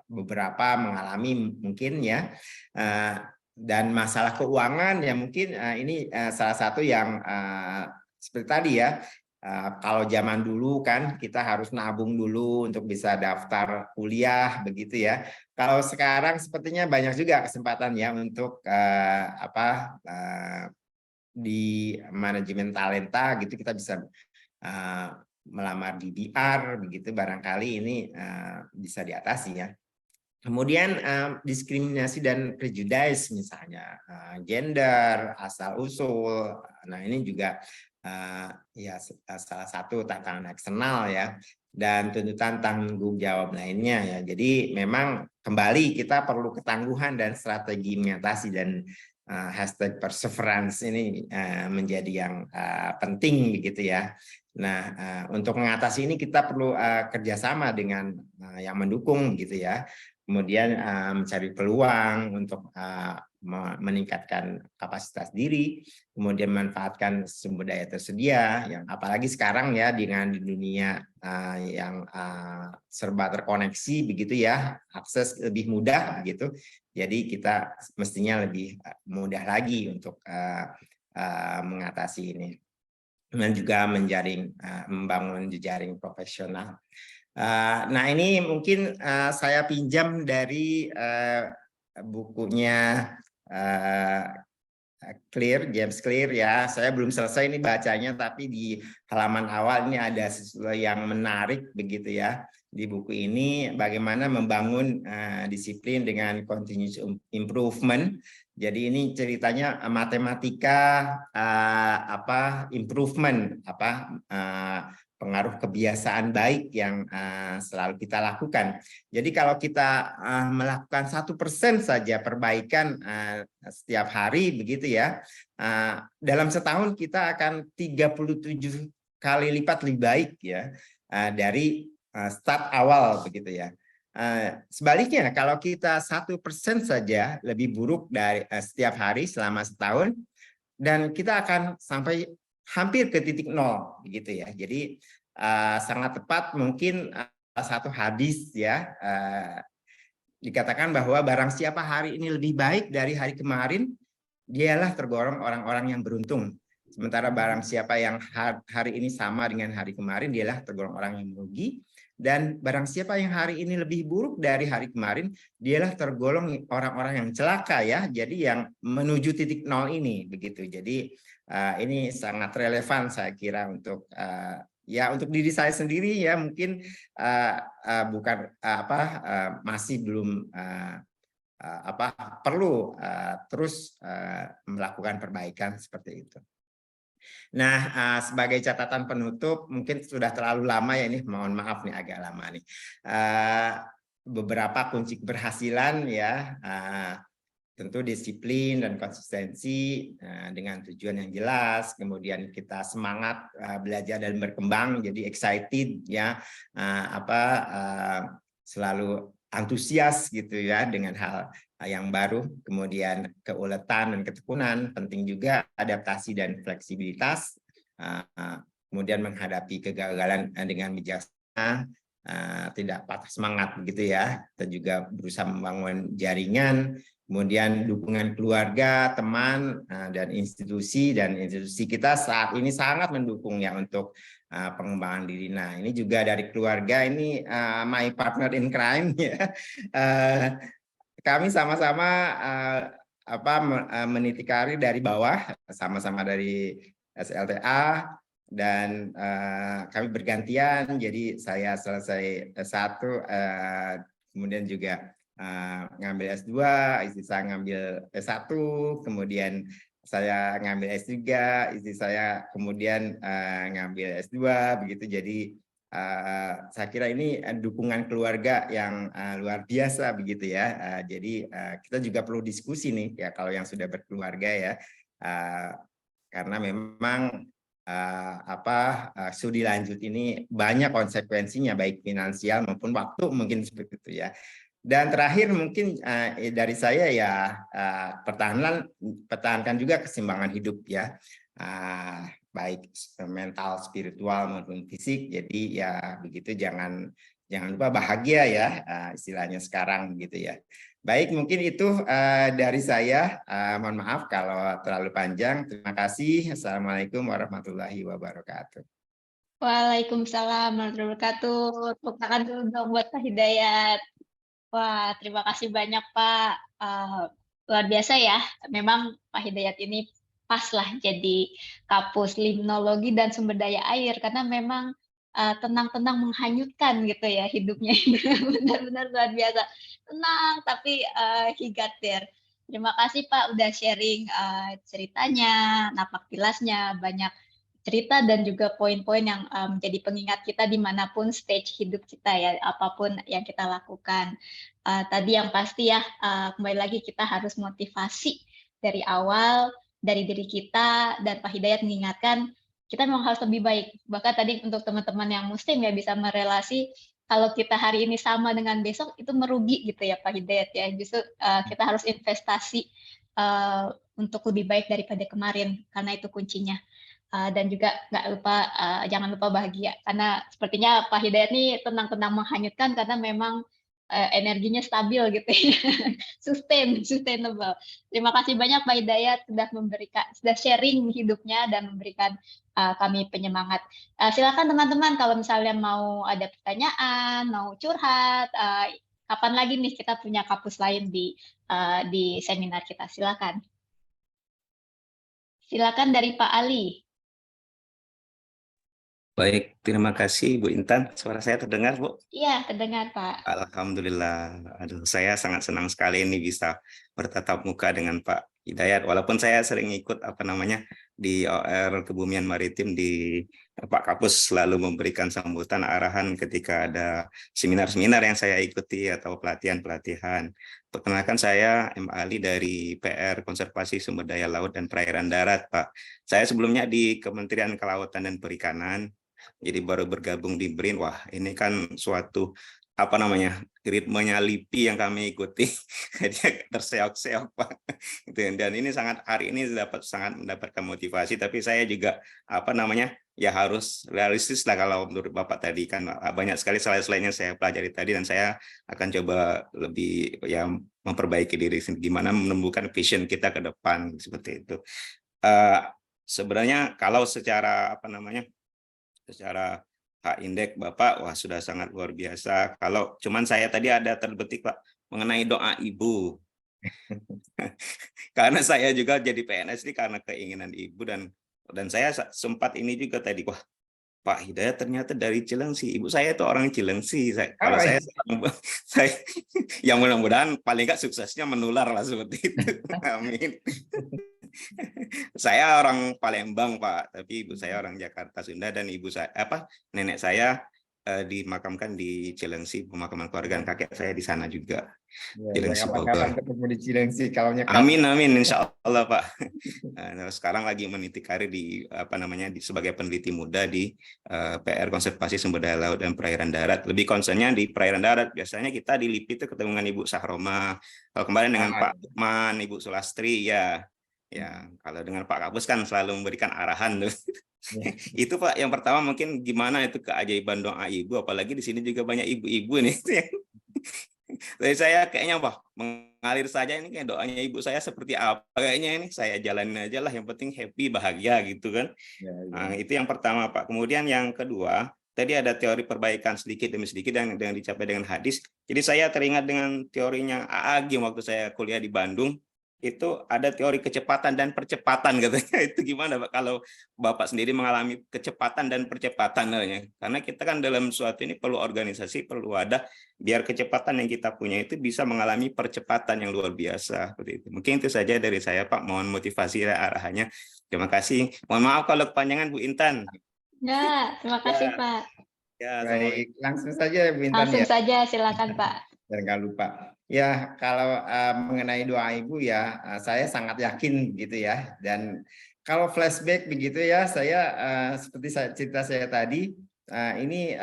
beberapa mengalami mungkin ya. Dan masalah keuangan ya mungkin ini salah satu yang seperti tadi ya, kalau zaman dulu kan kita harus nabung dulu untuk bisa daftar kuliah begitu ya. Kalau sekarang sepertinya banyak juga kesempatan ya untuk di manajemen talenta gitu, kita bisa melamar di DR begitu, barangkali ini bisa diatasi ya. Kemudian diskriminasi dan prejudice misalnya gender, asal usul. Nah ini juga ya salah satu tantangan eksternal ya, dan tuntutan tanggung jawab lainnya ya. Jadi memang kembali kita perlu ketangguhan dan strategi mengatasi, dan hashtag perseverance ini menjadi yang penting begitu ya. Nah untuk mengatasi ini kita perlu kerjasama dengan yang mendukung gitu ya. Kemudian mencari peluang untuk meningkatkan kapasitas diri, kemudian memanfaatkan sumber daya tersedia, yang apalagi sekarang ya dengan di dunia yang serba terkoneksi begitu ya, akses lebih mudah begitu. Jadi kita mestinya lebih mudah lagi untuk mengatasi ini, dan juga membangun jejaring profesional. Nah ini mungkin saya pinjam dari bukunya James Clear ya. Saya belum selesai ini bacanya, tapi di halaman awal ini ada sesuatu yang menarik begitu ya. Di buku ini bagaimana membangun disiplin dengan continuous improvement. Jadi ini ceritanya matematika improvement, pengaruh kebiasaan baik yang selalu kita lakukan. Jadi kalau kita melakukan 1% saja perbaikan setiap hari begitu ya, dalam setahun kita akan 37 kali lipat lebih baik ya dari start awal begitu ya. Sebaliknya kalau kita 1% saja lebih buruk dari setiap hari selama setahun, dan kita akan sampai hampir ke titik nol begitu ya. Jadi sangat tepat mungkin satu hadis ya, dikatakan bahwa barang siapa hari ini lebih baik dari hari kemarin, dialah tergolong orang-orang yang beruntung. Sementara barang siapa yang hari ini sama dengan hari kemarin, dialah tergolong orang yang merugi. Dan barang siapa yang hari ini lebih buruk dari hari kemarin, dialah tergolong orang-orang yang celaka ya. Jadi yang menuju titik nol ini begitu. Jadi ini sangat relevan saya kira untuk ya untuk diri saya sendiri ya, mungkin bukan masih belum perlu terus melakukan perbaikan seperti itu. Nah, sebagai catatan penutup, mungkin sudah terlalu lama ya ini, mohon maaf nih agak lama nih. Beberapa kunci keberhasilan ya, tentu disiplin dan konsistensi dengan tujuan yang jelas, kemudian kita semangat belajar dan berkembang, jadi excited ya, selalu antusias gitu ya dengan hal yang baru, kemudian keuletan dan ketekunan, penting juga adaptasi dan fleksibilitas, kemudian menghadapi kegagalan dengan bijaksana, tidak patah semangat begitu ya. Kita juga berusaha membangun jaringan, kemudian dukungan keluarga, teman, dan institusi kita saat ini sangat mendukung ya untuk pengembangan diri. Nah, ini juga dari keluarga, ini my partner in crime ya. Kami sama-sama meniti karir dari bawah, sama-sama dari SLTA, dan kami bergantian. Jadi saya selesai S1, kemudian juga ngambil S2, istri saya ngambil S1, kemudian saya ngambil S3, istri saya kemudian ngambil S2, begitu. Jadi saya kira ini dukungan keluarga yang luar biasa begitu ya. Jadi kita juga perlu diskusi nih ya kalau yang sudah berkeluarga ya, karena memang studi lanjut ini banyak konsekuensinya baik finansial maupun waktu, mungkin seperti itu ya. Dan terakhir mungkin dari saya ya, pertahankan juga keseimbangan hidup ya, baik mental, spiritual maupun fisik. Jadi ya begitu, jangan lupa bahagia ya, istilahnya sekarang begitu ya. Baik, mungkin itu dari saya. Mohon maaf kalau terlalu panjang. Terima kasih. Assalamualaikum warahmatullahi wabarakatuh. Waalaikumsalam warahmatullahi wabarakatuh. Tepuk tangan dulu dong buat Pak Hidayat. Wah, terima kasih banyak Pak. Luar biasa ya. Memang Pak Hidayat ini pas lah jadi kapus limnologi dan sumber daya air, karena memang tenang-tenang menghanyutkan gitu ya hidupnya. Benar-benar luar biasa. Tenang tapi he got there. Terima kasih Pak udah sharing ceritanya, napak tilasnya, banyak cerita dan juga poin-poin yang menjadi pengingat kita dimanapun stage hidup kita ya, apapun yang kita lakukan. Tadi yang pasti ya, kembali lagi kita harus motivasi dari awal, dari diri kita, dan Pak Hidayat mengingatkan kita memang harus lebih baik. Bahkan tadi untuk teman-teman yang muslim ya bisa merelasi, kalau kita hari ini sama dengan besok itu merugi gitu ya Pak Hidayat ya. Justru kita harus investasi untuk lebih baik daripada kemarin, karena itu kuncinya. Dan juga jangan lupa bahagia, karena sepertinya Pak Hidayat ini tenang-tenang menghanyutkan karena memang energinya stabil gitu ya. Sustainable. Terima kasih banyak Pak Hidayat sudah sharing hidupnya dan memberikan kami penyemangat. Silakan teman-teman kalau misalnya mau ada pertanyaan, mau curhat, kapan lagi nih kita punya kapus lain di seminar kita. Silakan dari Pak Ali. Baik, terima kasih Bu Intan. Suara saya terdengar, Bu? Iya, terdengar Pak. Alhamdulillah. Aduh, saya sangat senang sekali ini bisa bertatap muka dengan Pak Hidayat. Walaupun saya sering ikut di OR Kebumian Maritim, di Pak Kapus selalu memberikan sambutan arahan ketika ada seminar-seminar yang saya ikuti atau pelatihan-pelatihan. Perkenalkan, saya M. Ali dari PR Konservasi Sumber Daya Laut dan Perairan Darat, Pak. Saya sebelumnya di Kementerian Kelautan dan Perikanan. Jadi baru bergabung di BRIN. Wah, ini kan suatu ritmenya LIPI yang kami ikuti. Jadi terseok-seok Pak. Dan ini hari ini sangat mendapatkan motivasi, tapi saya juga ya harus realistis lah. Kalau menurut Bapak tadi kan banyak sekali slide-slide-nya saya pelajari tadi, dan saya akan coba lebih ya memperbaiki diri gimana menemukan vision kita ke depan seperti itu. Sebenarnya kalau secara secara hak indeks Bapak, wah sudah sangat luar biasa. Kalau cuman saya tadi ada terbetik Pak mengenai doa Ibu. Karena saya juga jadi PNS ini karena keinginan Ibu, dan saya sempat ini juga tadi, wah Pak Hidayat ternyata dari Cilengsi. Ibu saya itu orang Cilengsi. Kalau saya yang mudah-mudahan paling nggak suksesnya menular lah seperti itu. Amin. Saya orang Palembang Pak, tapi ibu saya orang Jakarta Sunda, dan nenek saya dimakamkan di Cilengsi, pemakaman keluarga, dan kakek saya di sana juga. Cilengsi Bogor. Ketemu di Cilengsi kalau Amin, insya Allah Pak. Nah, sekarang lagi meniti karir sebagai peneliti muda di PR Konservasi Sumber Daya Laut dan Perairan Darat. Lebih concernnya di perairan darat. Biasanya kita di LIPI itu ketemu dengan Ibu Sahroma. Kalau kemarin dengan Pak Lukman, Ibu Sulastri ya. Ya, kalau dengan Pak Kapus kan selalu memberikan arahan tuh. Ya. Itu Pak, yang pertama mungkin gimana itu keajaiban doa ibu, apalagi di sini juga banyak ibu-ibu nih. Jadi saya kayaknya mengalir saja ini kayak doanya ibu saya seperti apa kayaknya ini saya jalanin aja lah, yang penting happy bahagia gitu kan. Ya, Nah, ya. itu yang pertama Pak. Kemudian yang kedua, tadi ada teori perbaikan sedikit demi sedikit yang dicapai dengan hadis. Jadi saya teringat dengan teorinya A.A. waktu saya kuliah di Bandung. Itu ada teori kecepatan dan percepatan katanya. Itu gimana Pak kalau Bapak sendiri mengalami kecepatan dan percepatan katanya? Karena kita kan dalam suatu ini perlu organisasi, perlu wadah biar kecepatan yang kita punya itu bisa mengalami percepatan yang luar biasa seperti itu. Mungkin itu saja dari saya Pak, mohon motivasi arahannya. Terima kasih. Mohon maaf kalau kepanjangan Bu Intan. Enggak, terima kasih Ya, Pak. Ya, baik, langsung saja Bu Intan Langsung ya. saja, silakan Pak. Dan nggak lupa. Ya, kalau mengenai doa ibu ya, saya sangat yakin gitu ya. Dan kalau flashback begitu ya, saya seperti cerita saya tadi, ini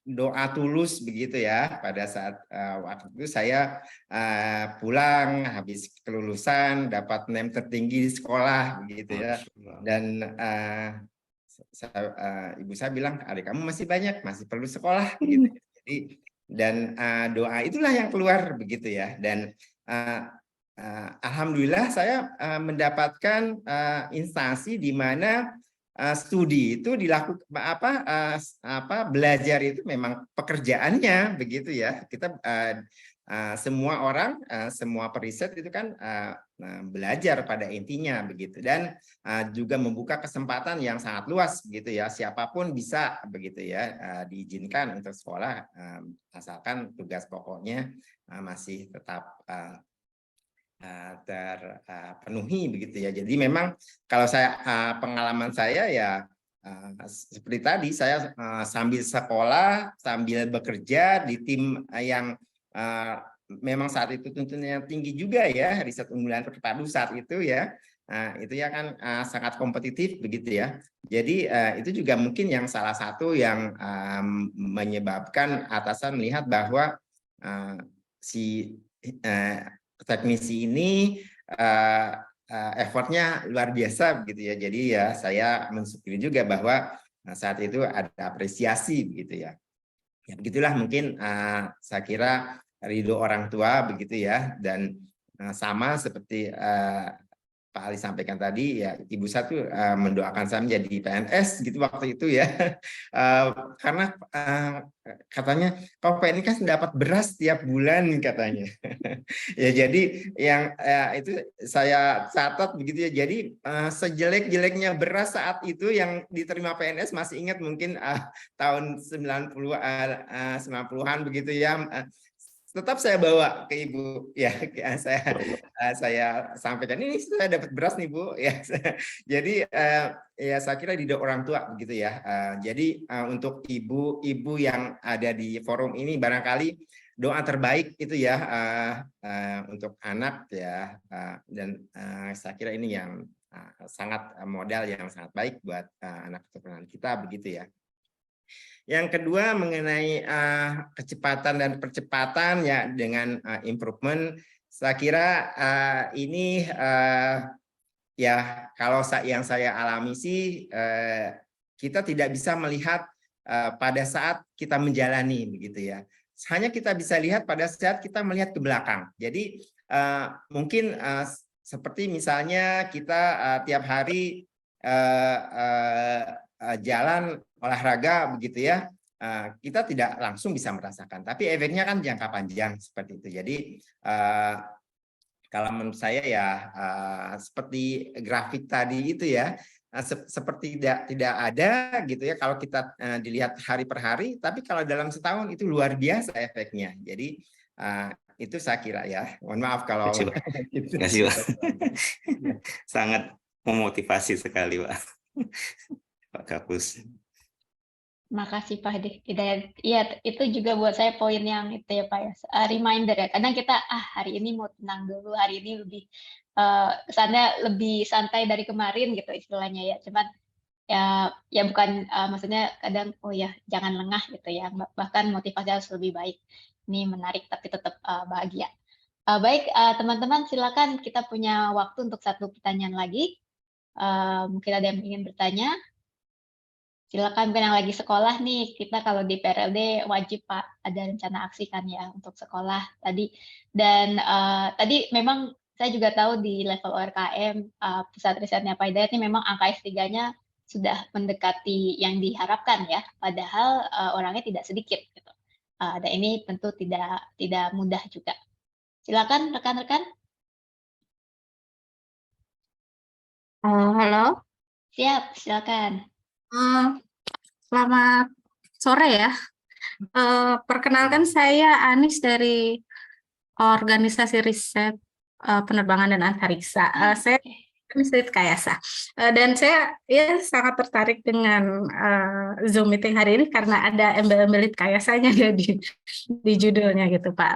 doa tulus begitu ya. Pada saat waktu itu saya pulang habis kelulusan, dapat nem tertinggi di sekolah begitu ya. Dan ibu saya bilang, adik kamu masih banyak, masih perlu sekolah gitu. Jadi dan doa itulah yang keluar begitu ya. Dan alhamdulillah saya mendapatkan instansi di mana studi itu dilakukan belajar itu memang pekerjaannya begitu ya. Kita semua orang, semua periset itu kan belajar pada intinya begitu, dan juga membuka kesempatan yang sangat luas gitu ya, siapapun bisa begitu ya diizinkan untuk sekolah asalkan tugas pokoknya masih tetap terpenuhi begitu ya. Jadi memang kalau saya pengalaman saya ya seperti tadi, saya sambil sekolah sambil bekerja di tim yang memang saat itu tuntutannya tinggi juga ya, riset unggulan terpadu saat itu ya. Nah, itu ya kan sangat kompetitif begitu ya. Jadi itu juga mungkin yang salah satu yang menyebabkan atasan melihat bahwa si teknisi ini effortnya luar biasa begitu ya. Jadi ya saya mensyukuri juga bahwa saat itu ada apresiasi begitu ya. Ya begitulah mungkin saya kira ridho orang tua begitu ya. Dan sama seperti Pak Ali sampaikan tadi ya, ibu saya tuh mendoakan saya menjadi PNS gitu waktu itu ya. Karena katanya kalau PNS kan dapat beras tiap bulan katanya. Ya jadi yang itu saya catat begitu ya. Jadi sejelek-jeleknya beras saat itu yang diterima PNS, masih ingat mungkin tahun 90-an begitu ya. Tetap saya bawa ke ibu ya, saya sampaikan ini saya dapat beras nih Bu ya. Jadi ya saya kira di orang tua begitu ya. Jadi untuk ibu-ibu yang ada di forum ini, barangkali doa terbaik itu ya untuk anak ya, dan saya kira ini yang sangat modal yang sangat baik buat anak keturunan kita begitu ya. Yang kedua mengenai kecepatan dan percepatan ya dengan improvement, saya kira ini ya kalau yang saya alami sih kita tidak bisa melihat pada saat kita menjalani begitu ya. Hanya kita bisa lihat pada saat kita melihat ke belakang. Jadi mungkin seperti misalnya kita tiap hari jalan olahraga begitu ya, kita tidak langsung bisa merasakan, tapi efeknya kan jangka panjang seperti itu. Jadi kalau menurut saya ya seperti grafik tadi itu ya, seperti tidak ada gitu ya kalau kita dilihat hari per hari, tapi kalau dalam setahun itu luar biasa efeknya. Jadi itu saya kira ya. Mohon maaf kalau gitu. Kasih, Pak. Sangat memotivasi sekali Pak. Pak Kapus. Makasih Pak Hidayat. Iya, itu juga buat saya poin yang itu ya Pak ya. Reminder ya. Kadang kita hari ini mau tenang dulu, hari ini lebih kesannya lebih santai dari kemarin gitu istilahnya ya. Cuman ya bukan maksudnya kadang oh ya jangan lengah gitu ya. Bahkan motivasi harus lebih baik. Ini menarik tapi tetap bahagia. Baik teman-teman, silakan kita punya waktu untuk satu pertanyaan lagi. Mungkin ada yang ingin bertanya? Silakan, mungkin yang lagi sekolah nih, kita kalau di PRLD wajib Pak, ada rencana aksi kan ya untuk sekolah tadi. Dan tadi memang saya juga tahu di level ORKM, pusat risetnya Pak Hidayat ini memang angka S3-nya sudah mendekati yang diharapkan ya, padahal orangnya tidak sedikit gitu. Dan ini tentu tidak mudah juga. Silakan rekan-rekan. Halo, Siap, silakan. selamat sore ya. Perkenalkan saya Anis dari Organisasi Riset Penerbangan dan Antariksa. Saya Anis dari Kayasa. Dan saya ya sangat tertarik dengan Zoom meeting hari ini karena ada embel-embel Kayasanya di judulnya gitu Pak.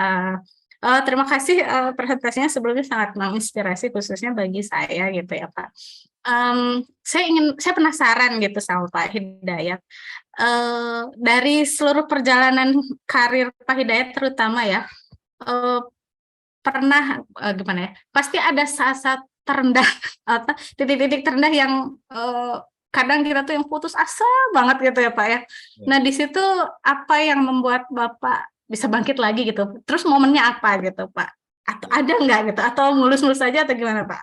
Terima kasih presentasinya sebelumnya sangat menginspirasi khususnya bagi saya gitu ya Pak. Saya penasaran gitu sama Pak Hidayat. Dari seluruh perjalanan karir Pak Hidayat terutama ya, pernah gimana ya? Pasti ada saat-saat terendah atau titik-titik terendah yang kadang kita tuh yang putus asa banget gitu ya Pak ya. Nah di situ apa yang membuat Bapak bisa bangkit lagi gitu? Terus momennya apa gitu Pak? Atau ada nggak gitu? Atau mulus-mulus saja atau gimana Pak?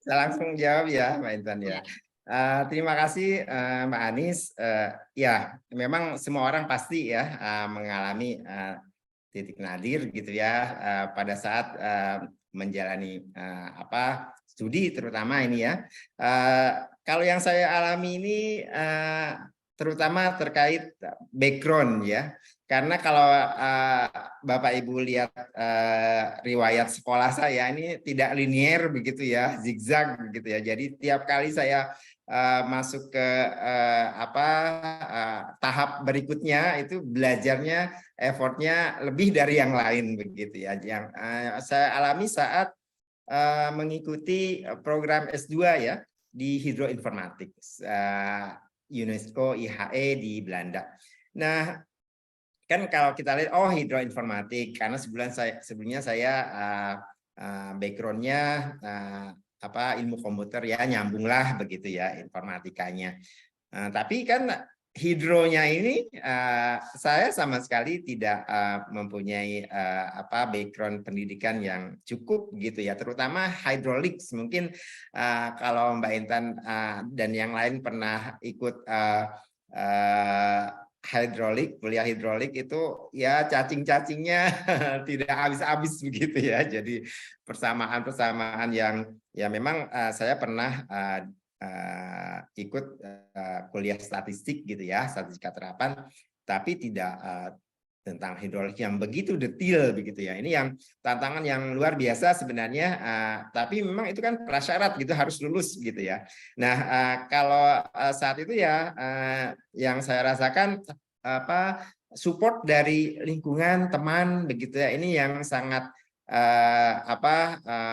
Saya langsung jawab ya, Mbak Intan ya. Terima kasih Mbak Anis. Ya, memang semua orang pasti ya mengalami titik nadir gitu ya pada saat menjalani studi terutama ini ya. Kalau yang saya alami ini terutama terkait background ya. Karena kalau Bapak Ibu lihat riwayat sekolah saya ini tidak linier begitu ya, zigzag begitu ya. Jadi tiap kali saya masuk ke tahap berikutnya itu belajarnya effortnya lebih dari yang lain begitu ya. Yang saya alami saat mengikuti program S2 ya di hidroinformatik UNESCO IHE di Belanda. Nah, kan kalau kita lihat hidroinformatik karena sebelumnya saya backgroundnya ilmu komputer ya, nyambunglah begitu ya informatikanya. Tapi kan hidronya ini saya sama sekali tidak mempunyai background pendidikan yang cukup gitu ya, terutama hidrolik. Mungkin kalau Mbak Intan dan yang lain pernah ikut kuliah hidrolik itu ya cacing-cacingnya tidak habis-habis begitu ya. Jadi persamaan-persamaan yang ya memang saya pernah ikut kuliah statistik gitu ya, statistika terapan, tapi tidak tentang hidrolik yang begitu detail begitu ya. Ini yang tantangan yang luar biasa sebenarnya, tapi memang itu kan prasyarat gitu, harus lulus gitu ya. Nah, kalau saat itu ya yang saya rasakan support dari lingkungan teman begitu ya. Ini yang sangat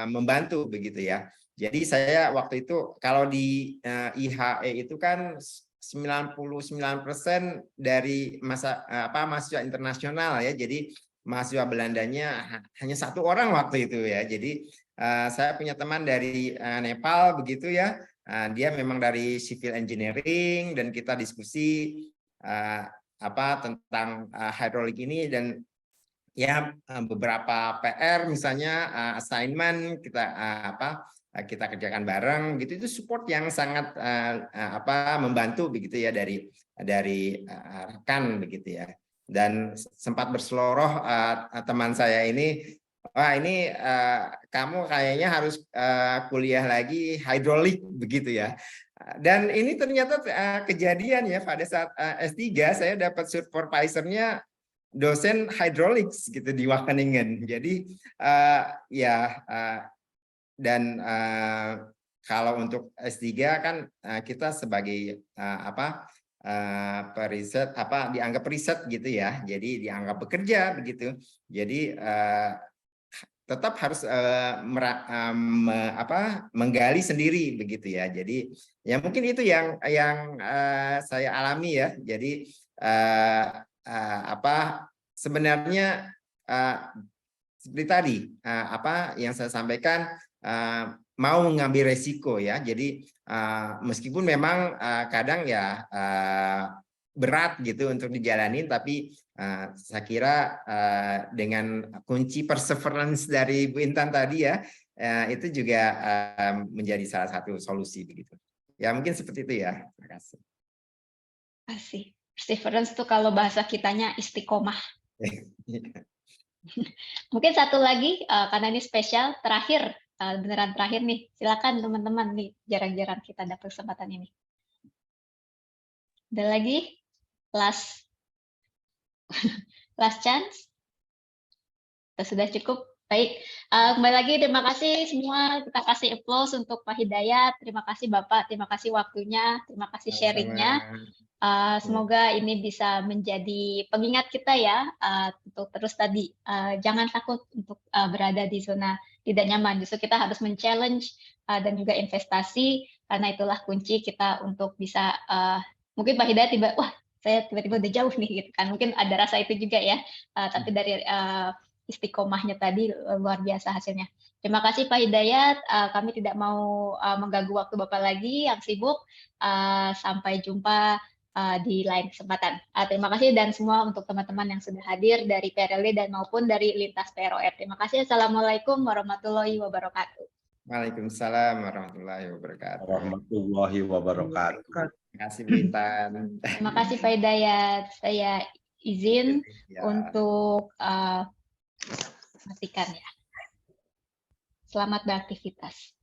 membantu begitu ya. Jadi saya waktu itu kalau di IHE itu kan 99% dari mahasiswa internasional ya. Jadi mahasiswa Belandanya hanya satu orang waktu itu ya. Jadi saya punya teman dari Nepal begitu ya. Dia memang dari civil engineering dan kita diskusi tentang hidrolik ini, dan ya beberapa PR misalnya assignment kita kerjakan bareng gitu. Itu support yang sangat membantu begitu ya dari rekan begitu ya. Dan sempat berseloroh teman saya ini, ini kamu kayaknya harus kuliah lagi hidrolik begitu ya. Dan ini ternyata kejadian ya, pada saat S3 saya dapat supervisornya dosen hidrolik gitu di Wageningen. Jadi dan kalau untuk S3 kan kita sebagai periset dianggap riset gitu ya. Jadi dianggap bekerja begitu. Jadi tetap harus menggali sendiri begitu ya. Jadi ya mungkin itu yang saya alami ya. Jadi sebenarnya seperti tadi apa yang saya sampaikan, mau mengambil resiko ya. Jadi meskipun memang kadang ya berat gitu untuk dijalanin, tapi saya kira dengan kunci perseverance dari Bu Intan tadi ya, itu juga menjadi salah satu solusi begitu. Ya mungkin seperti itu ya. Terima kasih. Kasih. Perseverance tuh kalau bahasa kitanya istiqomah. Mungkin satu lagi karena ini spesial terakhir, beneran terakhir nih. Silakan teman-teman nih, jarang-jarang kita dapat kesempatan ini. Ada lagi? Last chance? Sudah cukup. Baik, kembali lagi terima kasih semua, kita kasih applause untuk Pak Hidayat, terima kasih Bapak, terima kasih waktunya, terima kasih sharingnya. Semoga ini bisa menjadi pengingat kita ya, untuk terus tadi, jangan takut untuk berada di zona tidak nyaman, justru kita harus men-challenge dan juga investasi, karena itulah kunci kita untuk bisa, mungkin Pak Hidayat wah saya tiba-tiba udah jauh nih gitu kan, mungkin ada rasa itu juga ya, tapi dari istiqomahnya tadi luar biasa hasilnya. Terima kasih Pak Hidayat, kami tidak mau mengganggu waktu Bapak lagi yang sibuk. Sampai jumpa di lain kesempatan. Terima kasih dan semua untuk teman-teman yang sudah hadir dari PRLD dan maupun dari lintas PROR. Terima kasih. Assalamualaikum warahmatullahi wabarakatuh. Waalaikumsalam warahmatullahi wabarakatuh. Warahmatullahi wabarakatuh. Terima kasih Bu Intan. Terima kasih Pak Hidayat. Saya izin untuk matikan ya. Selamat beraktivitas.